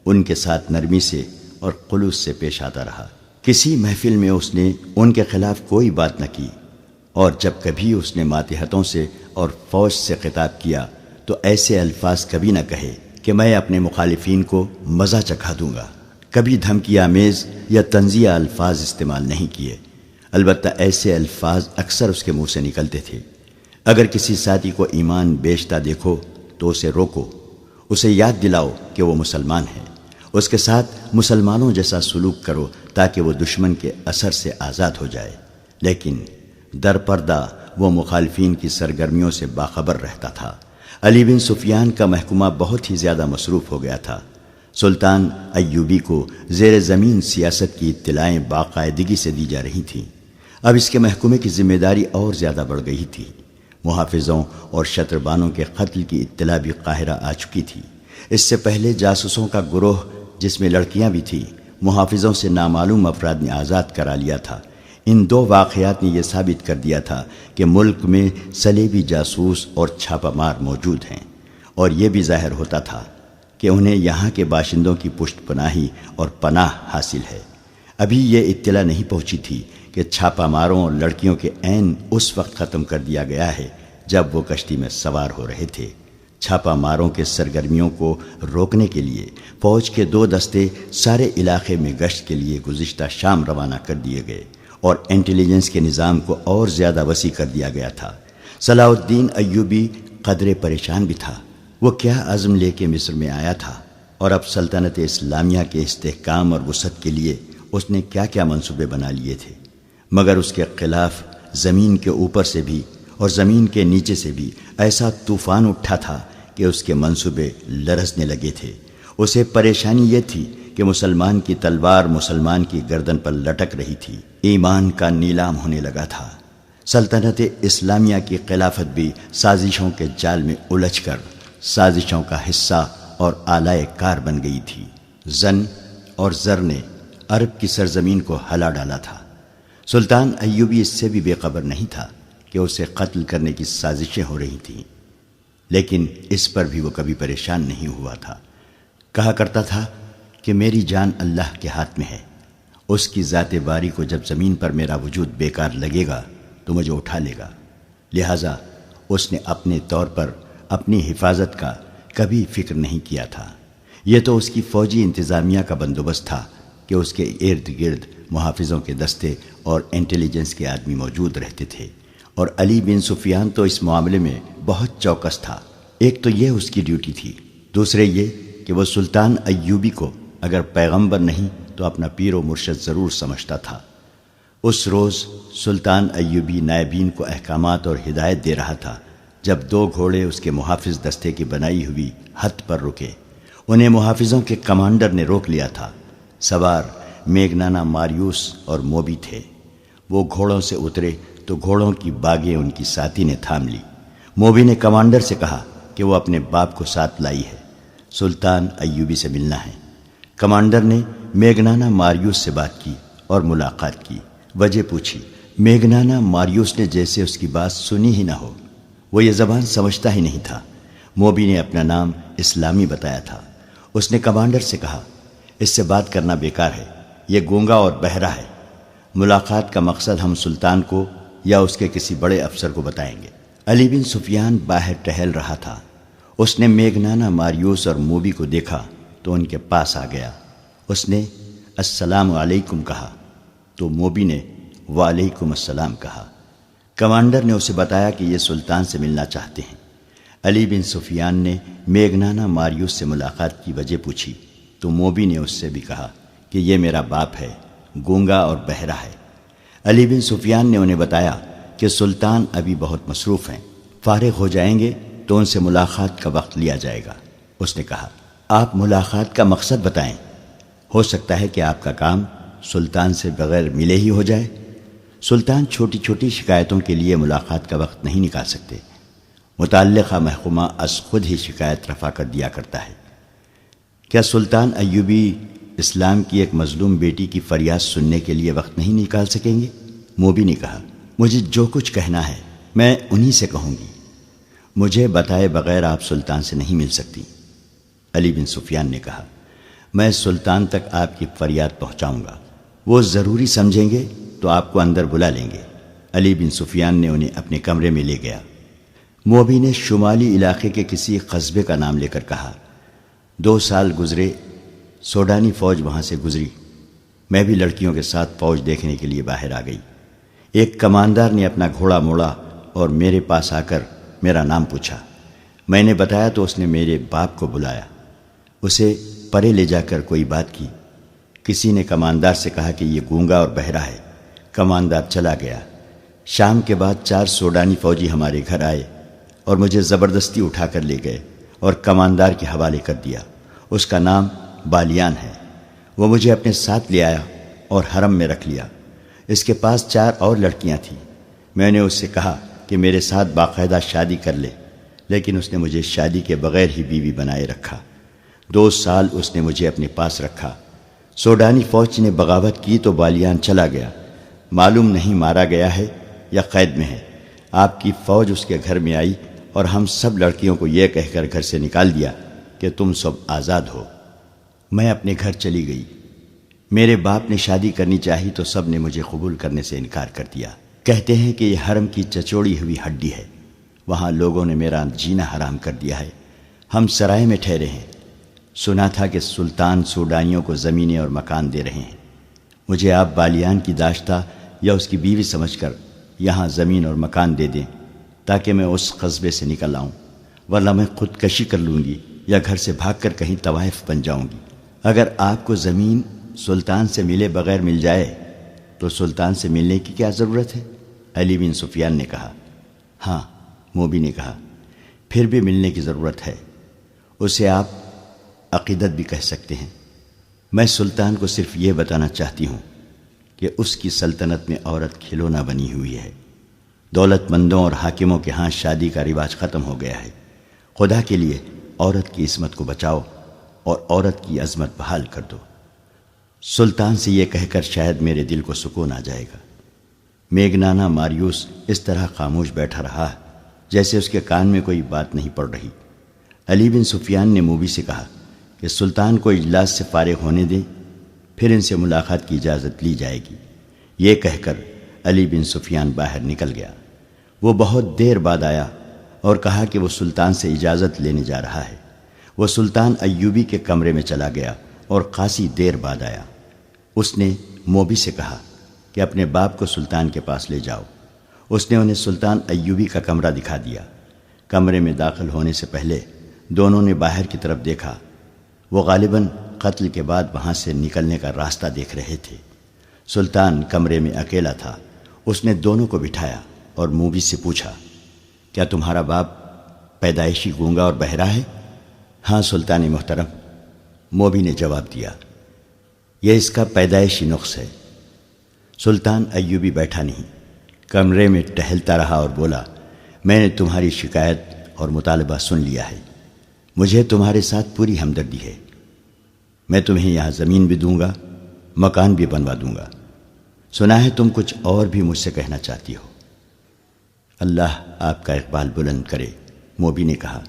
ان کے ساتھ نرمی سے اور خلوص سے پیش آتا رہا۔ کسی محفل میں اس نے ان کے خلاف کوئی بات نہ کی، اور جب کبھی اس نے ماتحتوں سے اور فوج سے خطاب کیا تو ایسے الفاظ کبھی نہ کہے کہ میں اپنے مخالفین کو مزہ چکھا دوں گا۔ کبھی دھمکی آمیز یا طنزیہ الفاظ استعمال نہیں کیے، البتہ ایسے الفاظ اکثر اس کے منہ سے نکلتے تھے۔ اگر کسی ساتھی کو ایمان بیچتا دیکھو تو اسے روکو، اسے یاد دلاؤ کہ وہ مسلمان ہے، اس کے ساتھ مسلمانوں جیسا سلوک کرو تاکہ وہ دشمن کے اثر سے آزاد ہو جائے۔ لیکن در پردہ وہ مخالفین کی سرگرمیوں سے باخبر رہتا تھا۔ علی بن سفیان کا محکمہ بہت ہی زیادہ مصروف ہو گیا تھا۔ سلطان ایوبی کو زیر زمین سیاست کی اطلاعیں باقاعدگی سے دی جا رہی تھیں۔ اب اس کے محکمے کی ذمہ داری اور زیادہ بڑھ گئی تھی۔ محافظوں اور شتربانوں کے قتل کی اطلاع بھی قاہرہ آ چکی تھی۔ اس سے پہلے جاسوسوں کا گروہ جس میں لڑکیاں بھی تھیں، محافظوں سے نامعلوم افراد نے آزاد کرا لیا تھا۔ ان 2 واقعات نے یہ ثابت کر دیا تھا کہ ملک میں صلیبی جاسوس اور چھاپہ مار موجود ہیں، اور یہ بھی ظاہر ہوتا تھا کہ انہیں یہاں کے باشندوں کی پشت پناہی اور پناہ حاصل ہے۔ ابھی یہ اطلاع نہیں پہنچی تھی کہ چھاپہ ماروں اور لڑکیوں کے عین اس وقت ختم کر دیا گیا ہے جب وہ کشتی میں سوار ہو رہے تھے۔ چھاپہ ماروں کے سرگرمیوں کو روکنے کے لیے فوج کے 2 دستے سارے علاقے میں گشت کے لیے گزشتہ شام روانہ کر دیے گئے اور انٹیلیجنس کے نظام کو اور زیادہ وسیع کر دیا گیا تھا۔ صلاح الدین ایوبی قدرے پریشان بھی تھا۔ وہ کیا عزم لے کے مصر میں آیا تھا اور اب سلطنت اسلامیہ کے استحکام اور وسعت کے لیے اس نے کیا کیا منصوبے بنا لیے تھے، مگر اس کے خلاف زمین کے اوپر سے بھی اور زمین کے نیچے سے بھی ایسا طوفان اٹھا تھا کہ اس کے منصوبے لرزنے لگے تھے۔ اسے پریشانی یہ تھی کہ مسلمان کی تلوار مسلمان کی گردن پر لٹک رہی تھی۔ ایمان کا نیلام ہونے لگا تھا۔ سلطنت اسلامیہ کی خلافت بھی سازشوں کے جال میں الجھ کر سازشوں کا حصہ اور آلۂ کار بن گئی تھی۔ زن اور زر نے عرب کی سرزمین کو ہلا ڈالا تھا۔ سلطان ایوبی اس سے بھی بے خبر نہیں تھا کہ اسے قتل کرنے کی سازشیں ہو رہی تھیں، لیکن اس پر بھی وہ کبھی پریشان نہیں ہوا تھا۔ کہا کرتا تھا کہ میری جان اللہ کے ہاتھ میں ہے، اس کی ذات باری کو جب زمین پر میرا وجود بیکار لگے گا تو مجھے اٹھا لے گا۔ لہٰذا اس نے اپنے طور پر اپنی حفاظت کا کبھی فکر نہیں کیا تھا۔ یہ تو اس کی فوجی انتظامیہ کا بندوبست تھا کہ اس کے ارد گرد محافظوں کے دستے اور انٹیلیجنس کے آدمی موجود رہتے تھے، اور علی بن سفیان تو اس معاملے میں بہت چوکس تھا۔ ایک تو یہ اس کی ڈیوٹی تھی، دوسرے یہ کہ وہ سلطان ایوبی کو اگر پیغمبر نہیں تو اپنا پیر و مرشد ضرور سمجھتا تھا۔ اس روز سلطان ایوبی نائبین کو احکامات اور ہدایت دے رہا تھا جب 2 گھوڑے اس کے محافظ دستے کی بنائی ہوئی ہت پر رکے۔ انہیں محافظوں کے کمانڈر نے روک لیا تھا۔ سوار میگنانا ماریوس اور موبی تھے۔ وہ گھوڑوں سے اترے تو گھوڑوں کی باگیں ان کی ساتھی نے تھام لی۔ موبی نے کمانڈر سے کہا کہ وہ اپنے باپ کو ساتھ لائی ہے، سلطان ایوبی سے ملنا ہے۔ کمانڈر نے میگنانا ماریوس سے بات کی اور ملاقات کی، وجہ پوچھی۔ میگنانا ماریوس نے جیسے اس کی بات سنی ہی نہ ہو، وہ یہ زبان سمجھتا ہی نہیں تھا۔ موبی نے اپنا نام اسلامی بتایا تھا۔ اس نے کمانڈر سے کہا، اس سے بات کرنا بیکار ہے، یہ گونگا اور بہرا ہے۔ ملاقات کا مقصد ہم سلطان کو یا اس کے کسی بڑے افسر کو بتائیں گے۔ علی بن سفیان باہر ٹہل رہا تھا۔ اس نے میگنانا ماریوس اور موبی کو دیکھا تو ان کے پاس آ گیا۔ اس نے السلام علیکم کہا تو موبی نے وعلیکم السلام کہا۔ کمانڈر نے اسے بتایا کہ یہ سلطان سے ملنا چاہتے ہیں۔ علی بن سفیان نے میگنانا ماریوس سے ملاقات کی وجہ پوچھی تو موبی نے اس سے بھی کہا کہ یہ میرا باپ ہے، گونگا اور بہرا ہے۔ علی بن سفیان نے انہیں بتایا کہ سلطان ابھی بہت مصروف ہیں، فارغ ہو جائیں گے تو ان سے ملاقات کا وقت لیا جائے گا۔ اس نے کہا، آپ ملاقات کا مقصد بتائیں، ہو سکتا ہے کہ آپ کا کام سلطان سے بغیر ملے ہی ہو جائے۔ سلطان چھوٹی چھوٹی شکایتوں کے لیے ملاقات کا وقت نہیں نکال سکتے، متعلقہ محکمہ از خود ہی شکایت رفع کر دیا کرتا ہے۔ کیا سلطان ایوبی اسلام کی ایک مظلوم بیٹی کی فریاد سننے کے لیے وقت نہیں نکال سکیں گے؟ موبی نے کہا، مجھے جو کچھ کہنا ہے میں انہی سے کہوں گی، مجھے بتائے بغیر آپ سلطان سے نہیں مل سکتی۔ علی بن سفیان نے کہا، میں سلطان تک آپ کی فریاد پہنچاؤں گا، وہ ضروری سمجھیں گے تو آپ کو اندر بلا لیں گے۔ علی بن سفیان نے انہیں اپنے کمرے میں لے گیا۔ موبی نے شمالی علاقے کے کسی قصبے کا نام لے کر کہا، 2 سال گزرے، سوڈانی فوج وہاں سے گزری، میں بھی لڑکیوں کے ساتھ فوج دیکھنے کے لیے باہر آ گئی۔ ایک کماندار نے اپنا گھوڑا موڑا اور میرے پاس آ کر میرا نام پوچھا۔ میں نے بتایا تو اس نے میرے باپ کو بلایا، اسے پرے لے جا کر کوئی بات کی۔ کسی نے کماندار سے کہا کہ یہ گونگا اور بہرا ہے۔ کماندار چلا گیا۔ شام کے بعد 4 سوڈانی فوجی ہمارے گھر آئے اور مجھے زبردستی اٹھا کر لے گئے اور کماندار کے حوالے کر دیا۔ اس کا نام بالیان ہے۔ وہ مجھے اپنے ساتھ لے آیا اور حرم میں رکھ لیا۔ اس کے پاس 4 اور لڑکیاں تھیں۔ میں نے اس سے کہا کہ میرے ساتھ باقاعدہ شادی کر لے، لیکن اس نے مجھے شادی کے بغیر ہی بیوی بنائے رکھا۔ 2 سال اس نے مجھے اپنے پاس رکھا۔ سوڈانی فوج نے بغاوت کی تو بالیان چلا گیا، معلوم نہیں مارا گیا ہے یا قید میں ہے۔ آپ کی فوج اس کے گھر میں آئی اور ہم سب لڑکیوں کو یہ کہہ کر گھر سے نکال دیا کہ تم سب آزاد ہو۔ میں اپنے گھر چلی گئی۔ میرے باپ نے شادی کرنی چاہی تو سب نے مجھے قبول کرنے سے انکار کر دیا۔ کہتے ہیں کہ یہ حرم کی چچوڑی ہوئی ہڈی ہے، وہاں لوگوں نے میرا جینا حرام کر دیا ہے۔ ہم سرائے میں ٹھہرے ہیں، سنا تھا کہ سلطان سوڈانیوں کو زمینیں اور مکان دے رہے ہیں۔ مجھے آپ بالیان کی داشتہ یا اس کی بیوی سمجھ کر یہاں زمین اور مکان دے دیں تاکہ میں اس قصبے سے نکل آؤں، ورنہ میں خودکشی کر لوں گی یا گھر سے بھاگ کر کہیں طوائف بن جاؤں گی۔ اگر آپ کو زمین سلطان سے ملے بغیر مل جائے تو سلطان سے ملنے کی کیا ضرورت ہے؟ علی بن سفیان نے کہا۔ ہاں، موبی نے کہا، پھر بھی ملنے کی ضرورت ہے۔ اسے آپ عقیدت بھی کہہ سکتے ہیں۔ میں سلطان کو صرف یہ بتانا چاہتی ہوں کہ اس کی سلطنت میں عورت کھلونا بنی ہوئی ہے۔ دولت مندوں اور حاکموں کے ہاں شادی کا رواج ختم ہو گیا ہے۔ خدا کے لیے عورت کی عصمت کو بچاؤ اور عورت کی عظمت بحال کر دو۔ سلطان سے یہ کہہ کر شاید میرے دل کو سکون آ جائے گا۔ میگنانا ماریوس اس طرح خاموش بیٹھا رہا جیسے اس کے کان میں کوئی بات نہیں پڑ رہی۔ علی بن سفیان نے موبی سے کہا کہ سلطان کو اجلاس سے فارغ ہونے دیں، پھر ان سے ملاقات کی اجازت لی جائے گی۔ یہ کہہ کر علی بن سفیان باہر نکل گیا۔ وہ بہت دیر بعد آیا اور کہا کہ وہ سلطان سے اجازت لینے جا رہا ہے۔ وہ سلطان ایوبی کے کمرے میں چلا گیا اور خاصی دیر بعد آیا۔ اس نے موبی سے کہا کہ اپنے باپ کو سلطان کے پاس لے جاؤ۔ اس نے انہیں سلطان ایوبی کا کمرہ دکھا دیا۔ کمرے میں داخل ہونے سے پہلے دونوں نے باہر کی طرف دیکھا۔ وہ غالباً قتل کے بعد وہاں سے نکلنے کا راستہ دیکھ رہے تھے۔ سلطان کمرے میں اکیلا تھا۔ اس نے دونوں کو بٹھایا اور موبی سے پوچھا، کیا تمہارا باپ پیدائشی گونگا اور بہرا ہے؟ ہاں سلطان محترم، موبی نے جواب دیا، یہ اس کا پیدائشی نقص ہے۔ سلطان ایوبی بیٹھا نہیں، کمرے میں ٹہلتا رہا اور بولا، میں نے تمہاری شکایت اور مطالبہ سن لیا ہے۔ مجھے تمہارے ساتھ پوری ہمدردی ہے۔ میں تمہیں یہاں زمین بھی دوں گا، مکان بھی بنوا دوں گا۔ سنا ہے تم کچھ اور بھی مجھ سے کہنا چاہتی ہو۔ اللہ آپ کا اقبال بلند کرے، موبی نے کہا۔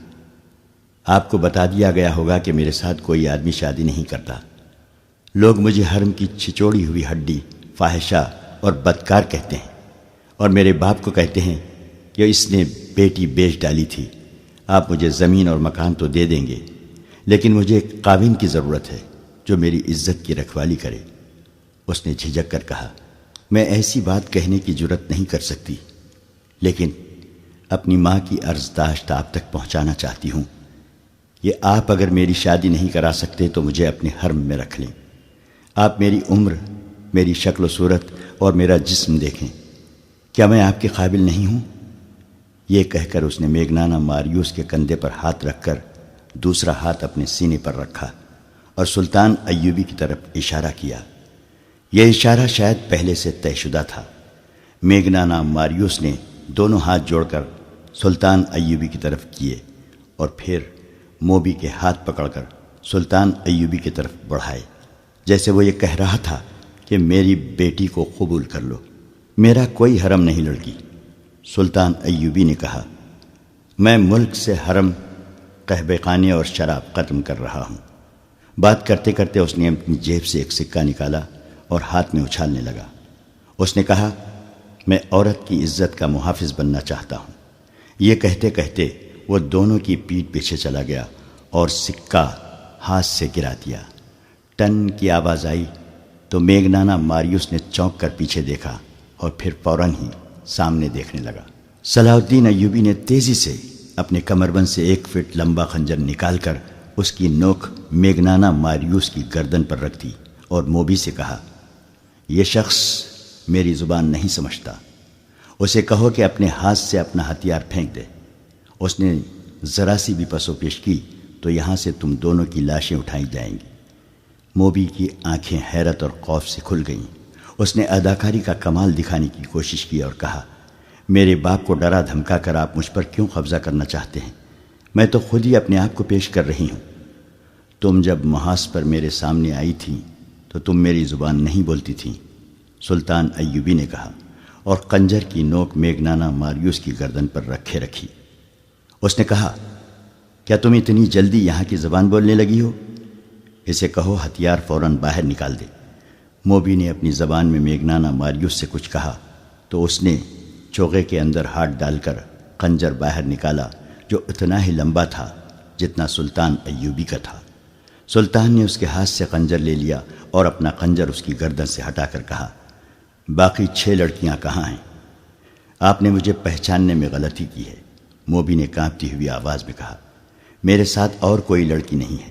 آپ کو بتا دیا گیا ہوگا کہ میرے ساتھ کوئی آدمی شادی نہیں کرتا۔ لوگ مجھے حرم کی چھچوڑی ہوئی ہڈی، فاحشہ اور بدکار کہتے ہیں، اور میرے باپ کو کہتے ہیں کہ اس نے بیٹی بیچ ڈالی تھی۔ آپ مجھے زمین اور مکان تو دے دیں گے، لیکن مجھے ایک قابل کی ضرورت ہے جو میری عزت کی رکھوالی کرے۔ اس نے جھجک کر کہا، میں ایسی بات کہنے کی جرت نہیں کر سکتی، لیکن اپنی ماں کی عرضداشت آپ تک پہنچانا چاہتی ہوں کہ آپ اگر میری شادی نہیں کرا سکتے تو مجھے اپنے حرم میں رکھ لیں۔ آپ میری عمر، میری شکل و صورت اور میرا جسم دیکھیں، کیا میں آپ کے قابل نہیں ہوں؟ یہ کہہ کر اس نے میگنانا ماریوس کے کندھے پر ہاتھ رکھ کر دوسرا ہاتھ اپنے سینے پر رکھا اور سلطان ایوبی کی طرف اشارہ کیا۔ یہ اشارہ شاید پہلے سے طے شدہ تھا۔ میگنانا ماریوس نے دونوں ہاتھ جوڑ کر سلطان ایوبی کی طرف کیے اور پھر موبی کے ہاتھ پکڑ کر سلطان ایوبی کی طرف بڑھائے، جیسے وہ یہ کہہ رہا تھا کہ میری بیٹی کو قبول کر لو، میرا کوئی حرم نہیں لڑکی۔ سلطان ایوبی نے کہا، میں ملک سے حرم، قہبہ خانے اور شراب ختم کر رہا ہوں۔ بات کرتے کرتے اس نے اپنی جیب سے ایک سکہ نکالا اور ہاتھ میں اچھالنے لگا۔ اس نے کہا، میں عورت کی عزت کا محافظ بننا چاہتا ہوں۔ یہ کہتے کہتے وہ دونوں کی پیٹھ پیچھے چلا گیا اور سکہ ہاتھ سے گرا دیا۔ ٹن کی آواز آئی تو میگنانا ماریوس نے چونک کر پیچھے دیکھا اور پھر فوراً ہی سامنے دیکھنے لگا۔ صلاح الدین ایوبی نے تیزی سے اپنے کمربند سے 1 فٹ لمبا خنجر نکال کر اس کی نوک میگنانا ماریوس کی گردن پر رکھ دی اور موبی سے کہا، یہ شخص میری زبان نہیں سمجھتا، اسے کہو کہ اپنے ہاتھ سے اپنا ہتھیار پھینک دے۔ اس نے ذرا سی بھی پس و پیش کی تو یہاں سے تم دونوں کی لاشیں اٹھائی جائیں گی۔ موبی کی آنکھیں حیرت اور خوف سے کھل گئیں۔ اس نے اداکاری کا کمال دکھانے کی کوشش کی اور کہا، میرے باپ کو ڈرا دھمکا کر آپ مجھ پر کیوں قبضہ کرنا چاہتے ہیں؟ میں تو خود ہی اپنے آپ کو پیش کر رہی ہوں۔ تم جب محاذ پر میرے سامنے آئی تھی تو تم میری زبان نہیں بولتی تھی، سلطان ایوبی نے کہا، اور خنجر کی نوک میگنانا ماریوس کی گردن پر رکھے رکھی۔ اس نے کہا، کیا تم اتنی جلدی یہاں کی زبان بولنے لگی ہو؟ اسے کہو ہتھیار فوراً باہر نکال دے۔ موبی نے اپنی زبان میں میگنانا ماریوس سے کچھ کہا تو اس نے چوغے کے اندر ہاتھ ڈال کر خنجر باہر نکالا، جو اتنا ہی لمبا تھا جتنا سلطان ایوبی کا تھا۔ سلطان نے اس کے ہاتھ سے خنجر لے لیا اور اپنا خنجر اس کی گردن سے ہٹا کر کہا، باقی 6 لڑکیاں کہاں ہیں؟ آپ نے مجھے پہچاننے میں غلطی کی ہے، موبی نے کانپتی ہوئی آواز میں کہا، میرے ساتھ اور کوئی لڑکی نہیں ہے۔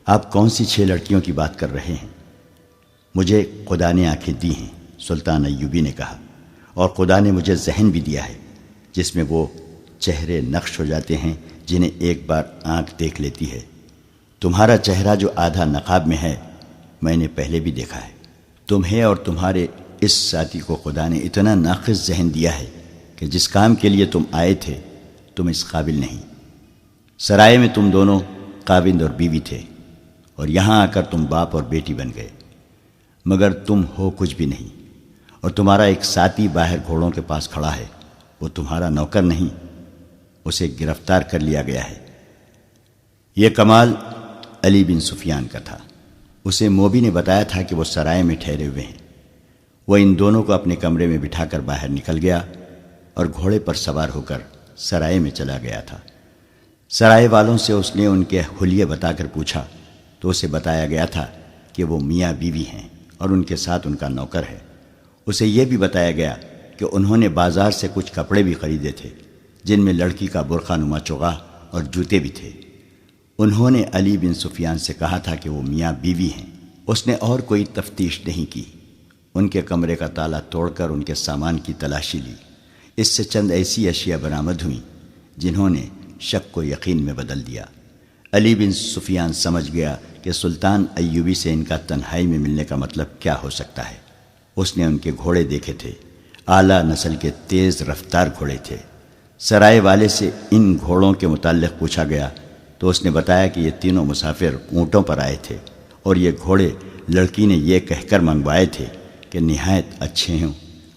آپ کون سی 6 لڑکیوں کی بات کر رہے ہیں؟ مجھے خدا نے آنکھیں دی ہیں، سلطان ایوبی نے کہا، اور خدا نے مجھے ذہن بھی دیا ہے جس میں وہ چہرے نقش ہو جاتے ہیں جنہیں ایک بار آنکھ دیکھ لیتی ہے۔ تمہارا چہرہ جو آدھا نقاب میں ہے میں نے پہلے بھی دیکھا ہے۔ تمہیں اور تمہارے اس ساتھی کو خدا نے اتنا ناقص ذہن دیا ہے کہ جس کام کے لیے تم آئے تھے تم اس قابل نہیں۔ سرائے میں تم دونوں خاوند اور بیوی تھے اور یہاں آ کر تم باپ اور بیٹی بن گئے، مگر تم ہو کچھ بھی نہیں، اور تمہارا ایک ساتھی باہر گھوڑوں کے پاس کھڑا ہے، وہ تمہارا نوکر نہیں، اسے گرفتار کر لیا گیا ہے۔ یہ کمال علی بن سفیان کا تھا۔ اسے موبی نے بتایا تھا کہ وہ سرائے میں ٹھہرے ہوئے ہیں۔ وہ ان دونوں کو اپنے کمرے میں بٹھا کر باہر نکل گیا اور گھوڑے پر سوار ہو کر سرائے میں چلا گیا تھا۔ سرائے والوں سے اس نے ان کے حلیے بتا کر پوچھا تو اسے بتایا گیا تھا کہ وہ میاں بیوی ہیں اور ان کے ساتھ ان کا نوکر ہے۔ اسے یہ بھی بتایا گیا کہ انہوں نے بازار سے کچھ کپڑے بھی خریدے تھے جن میں لڑکی کا برقع نما چوغا اور جوتے بھی تھے۔ انہوں نے علی بن سفیان سے کہا تھا کہ وہ میاں بیوی ہیں۔ اس نے اور کوئی تفتیش نہیں کی۔ ان کے کمرے کا تالا توڑ کر ان کے سامان کی تلاشی لی۔ اس سے چند ایسی اشیاء برآمد ہوئیں جنہوں نے شک کو یقین میں بدل دیا۔ علی بن سفیان سمجھ گیا کہ سلطان ایوبی سے ان کا تنہائی میں ملنے کا مطلب کیا ہو سکتا ہے۔ اس نے ان کے گھوڑے دیکھے تھے، اعلیٰ نسل کے تیز رفتار گھوڑے تھے۔ سرائے والے سے ان گھوڑوں کے متعلق پوچھا گیا تو اس نے بتایا کہ یہ تینوں مسافر اونٹوں پر آئے تھے اور یہ گھوڑے لڑکی نے یہ کہہ کر منگوائے تھے کہ نہایت اچھے ہوں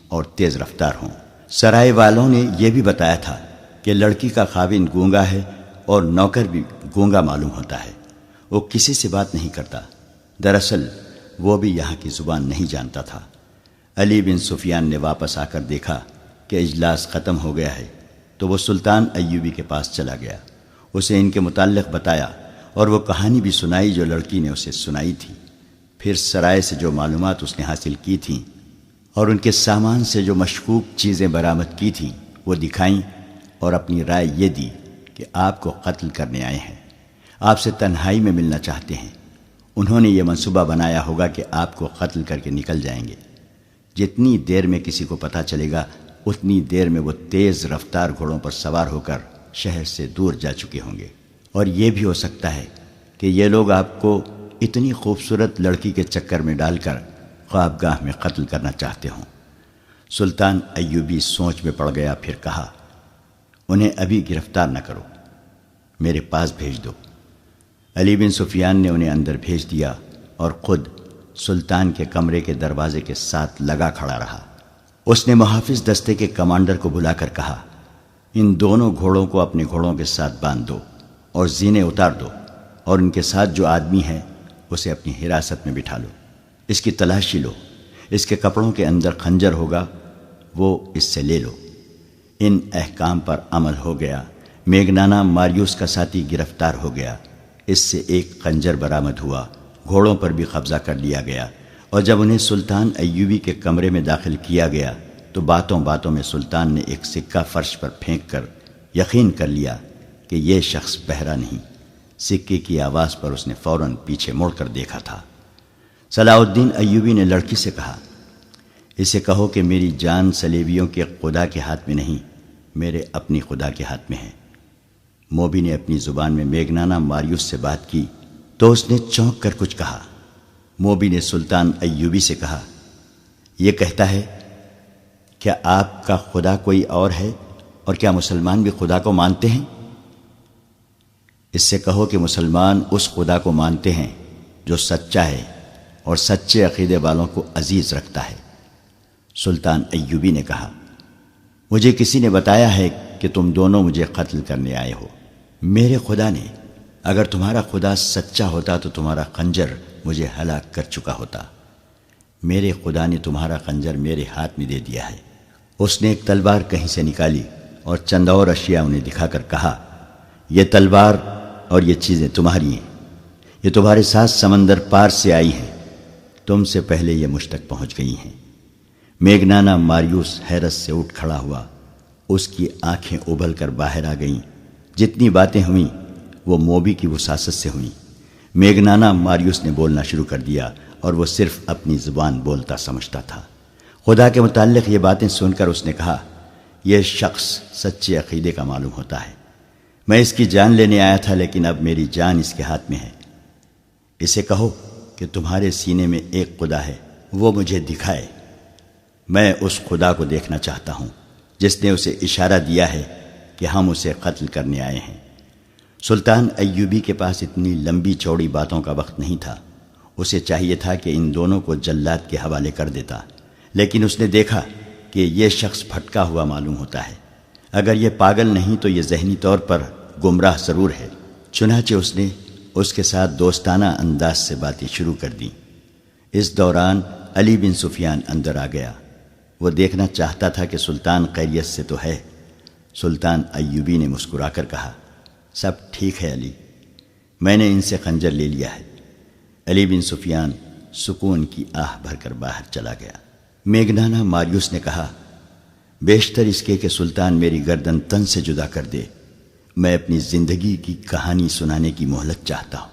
اور تیز رفتار ہوں۔ سرائے والوں نے یہ بھی بتایا تھا کہ لڑکی کا خاوند گونگا ہے اور نوکر بھی گونگا معلوم ہوتا ہے، وہ کسی سے بات نہیں کرتا۔ دراصل وہ بھی یہاں کی زبان نہیں جانتا تھا۔ علی بن سفیان نے واپس آ کر دیکھا کہ اجلاس ختم ہو گیا ہے تو وہ سلطان ایوبی کے پاس چلا گیا، اسے ان کے متعلق بتایا اور وہ کہانی بھی سنائی جو لڑکی نے اسے سنائی تھی۔ پھر سرائے سے جو معلومات اس نے حاصل کی تھیں اور ان کے سامان سے جو مشکوک چیزیں برآمد کی تھیں وہ دکھائیں اور اپنی رائے یہ دی کہ آپ کو قتل کرنے آئے ہیں، آپ سے تنہائی میں ملنا چاہتے ہیں۔ انہوں نے یہ منصوبہ بنایا ہوگا کہ آپ کو قتل کر کے نکل جائیں گے۔ جتنی دیر میں کسی کو پتہ چلے گا اتنی دیر میں وہ تیز رفتار گھوڑوں پر سوار ہو کر شہر سے دور جا چکے ہوں گے، اور یہ بھی ہو سکتا ہے کہ یہ لوگ آپ کو اتنی خوبصورت لڑکی کے چکر میں ڈال کر خوابگاہ میں قتل کرنا چاہتے ہوں۔ سلطان ایوبی سوچ میں پڑ گیا، پھر کہا، انہیں ابھی گرفتار نہ کرو، میرے پاس بھیج دو۔ علی بن سفیان نے انہیں اندر بھیج دیا اور خود سلطان کے کمرے کے دروازے کے ساتھ لگا کھڑا رہا۔ اس نے محافظ دستے کے کمانڈر کو بلا کر کہا، ان دونوں گھوڑوں کو اپنے گھوڑوں کے ساتھ باندھ دو اور زینے اتار دو، اور ان کے ساتھ جو آدمی ہے اسے اپنی حراست میں بٹھا لو، اس کی تلاشی لو، اس کے کپڑوں کے اندر خنجر ہوگا، وہ اس سے لے لو۔ ان احکام پر عمل ہو گیا۔ میگنانا ماریوس کا ساتھی گرفتار ہو گیا، اس سے ایک خنجر برآمد ہوا، گھوڑوں پر بھی قبضہ کر لیا گیا، اور جب انہیں سلطان ایوبی کے کمرے میں داخل کیا گیا تو باتوں باتوں میں سلطان نے ایک سکہ فرش پر پھینک کر یقین کر لیا کہ یہ شخص بہرا نہیں۔ سکے کی آواز پر اس نے فوراً پیچھے مڑ کر دیکھا تھا۔ صلاح الدین ایوبی نے لڑکی سے کہا، اسے کہو کہ میری جان صلیبیوں کے خدا کے ہاتھ میں نہیں، میرے اپنی خدا کے ہاتھ میں ہے۔ موبی نے اپنی زبان میں میگنانا ماریوس سے بات کی تو اس نے چونک کر کچھ کہا۔ موبی نے سلطان ایوبی سے کہا، یہ کہتا ہے کیا آپ کا خدا کوئی اور ہے، اور کیا مسلمان بھی خدا کو مانتے ہیں؟ اس سے کہو کہ مسلمان اس خدا کو مانتے ہیں جو سچا ہے اور سچے عقیدے والوں کو عزیز رکھتا ہے۔ سلطان ایوبی نے کہا، مجھے کسی نے بتایا ہے کہ تم دونوں مجھے قتل کرنے آئے ہو۔ میرے خدا نے، اگر تمہارا خدا سچا ہوتا تو تمہارا خنجر مجھے ہلاک کر چکا ہوتا۔ میرے خدا نے تمہارا خنجر میرے ہاتھ میں دے دیا ہے۔ اس نے ایک تلوار کہیں سے نکالی اور چند اور اشیاء انہیں دکھا کر کہا، یہ تلوار اور یہ چیزیں تمہاری ہیں، یہ تمہارے ساتھ سمندر پار سے آئی ہیں، تم سے پہلے یہ مجھ تک پہنچ گئی ہیں۔ میگنانا ماریوس حیرت سے اٹھ کھڑا ہوا، اس کی آنکھیں ابل کر باہر آ گئیں۔ جتنی باتیں ہوئیں وہ موبی کی وساست سے ہوئیں۔ میگنانا ماریوس نے بولنا شروع کر دیا اور وہ صرف اپنی زبان بولتا سمجھتا تھا۔ خدا کے متعلق یہ باتیں سن کر اس نے کہا، یہ شخص سچے عقیدے کا معلوم ہوتا ہے۔ میں اس کی جان لینے آیا تھا، لیکن اب میری جان اس کے ہاتھ میں ہے۔ اسے کہو کہ تمہارے سینے میں ایک خدا ہے، وہ مجھے دکھائے۔ میں اس خدا کو دیکھنا چاہتا ہوں جس نے اسے اشارہ دیا ہے کہ ہم اسے قتل کرنے آئے ہیں۔ سلطان ایوبی کے پاس اتنی لمبی چوڑی باتوں کا وقت نہیں تھا۔ اسے چاہیے تھا کہ ان دونوں کو جلاد کے حوالے کر دیتا، لیکن اس نے دیکھا کہ یہ شخص بھٹکا ہوا معلوم ہوتا ہے۔ اگر یہ پاگل نہیں تو یہ ذہنی طور پر گمراہ ضرور ہے۔ چنانچہ اس نے اس کے ساتھ دوستانہ انداز سے باتیں شروع کر دیں۔ اس دوران علی بن سفیان اندر آ گیا۔ وہ دیکھنا چاہتا تھا کہ سلطان خیریت سے تو ہے۔ سلطان ایوبی نے مسکرا کر کہا، سب ٹھیک ہے علی، میں نے ان سے خنجر لے لیا ہے۔ علی بن سفیان سکون کی آہ بھر کر باہر چلا گیا۔ میگنانا ماریوس نے کہا، بیشتر اس کے کہ سلطان میری گردن تن سے جدا کر دے، میں اپنی زندگی کی کہانی سنانے کی مہلت چاہتا ہوں۔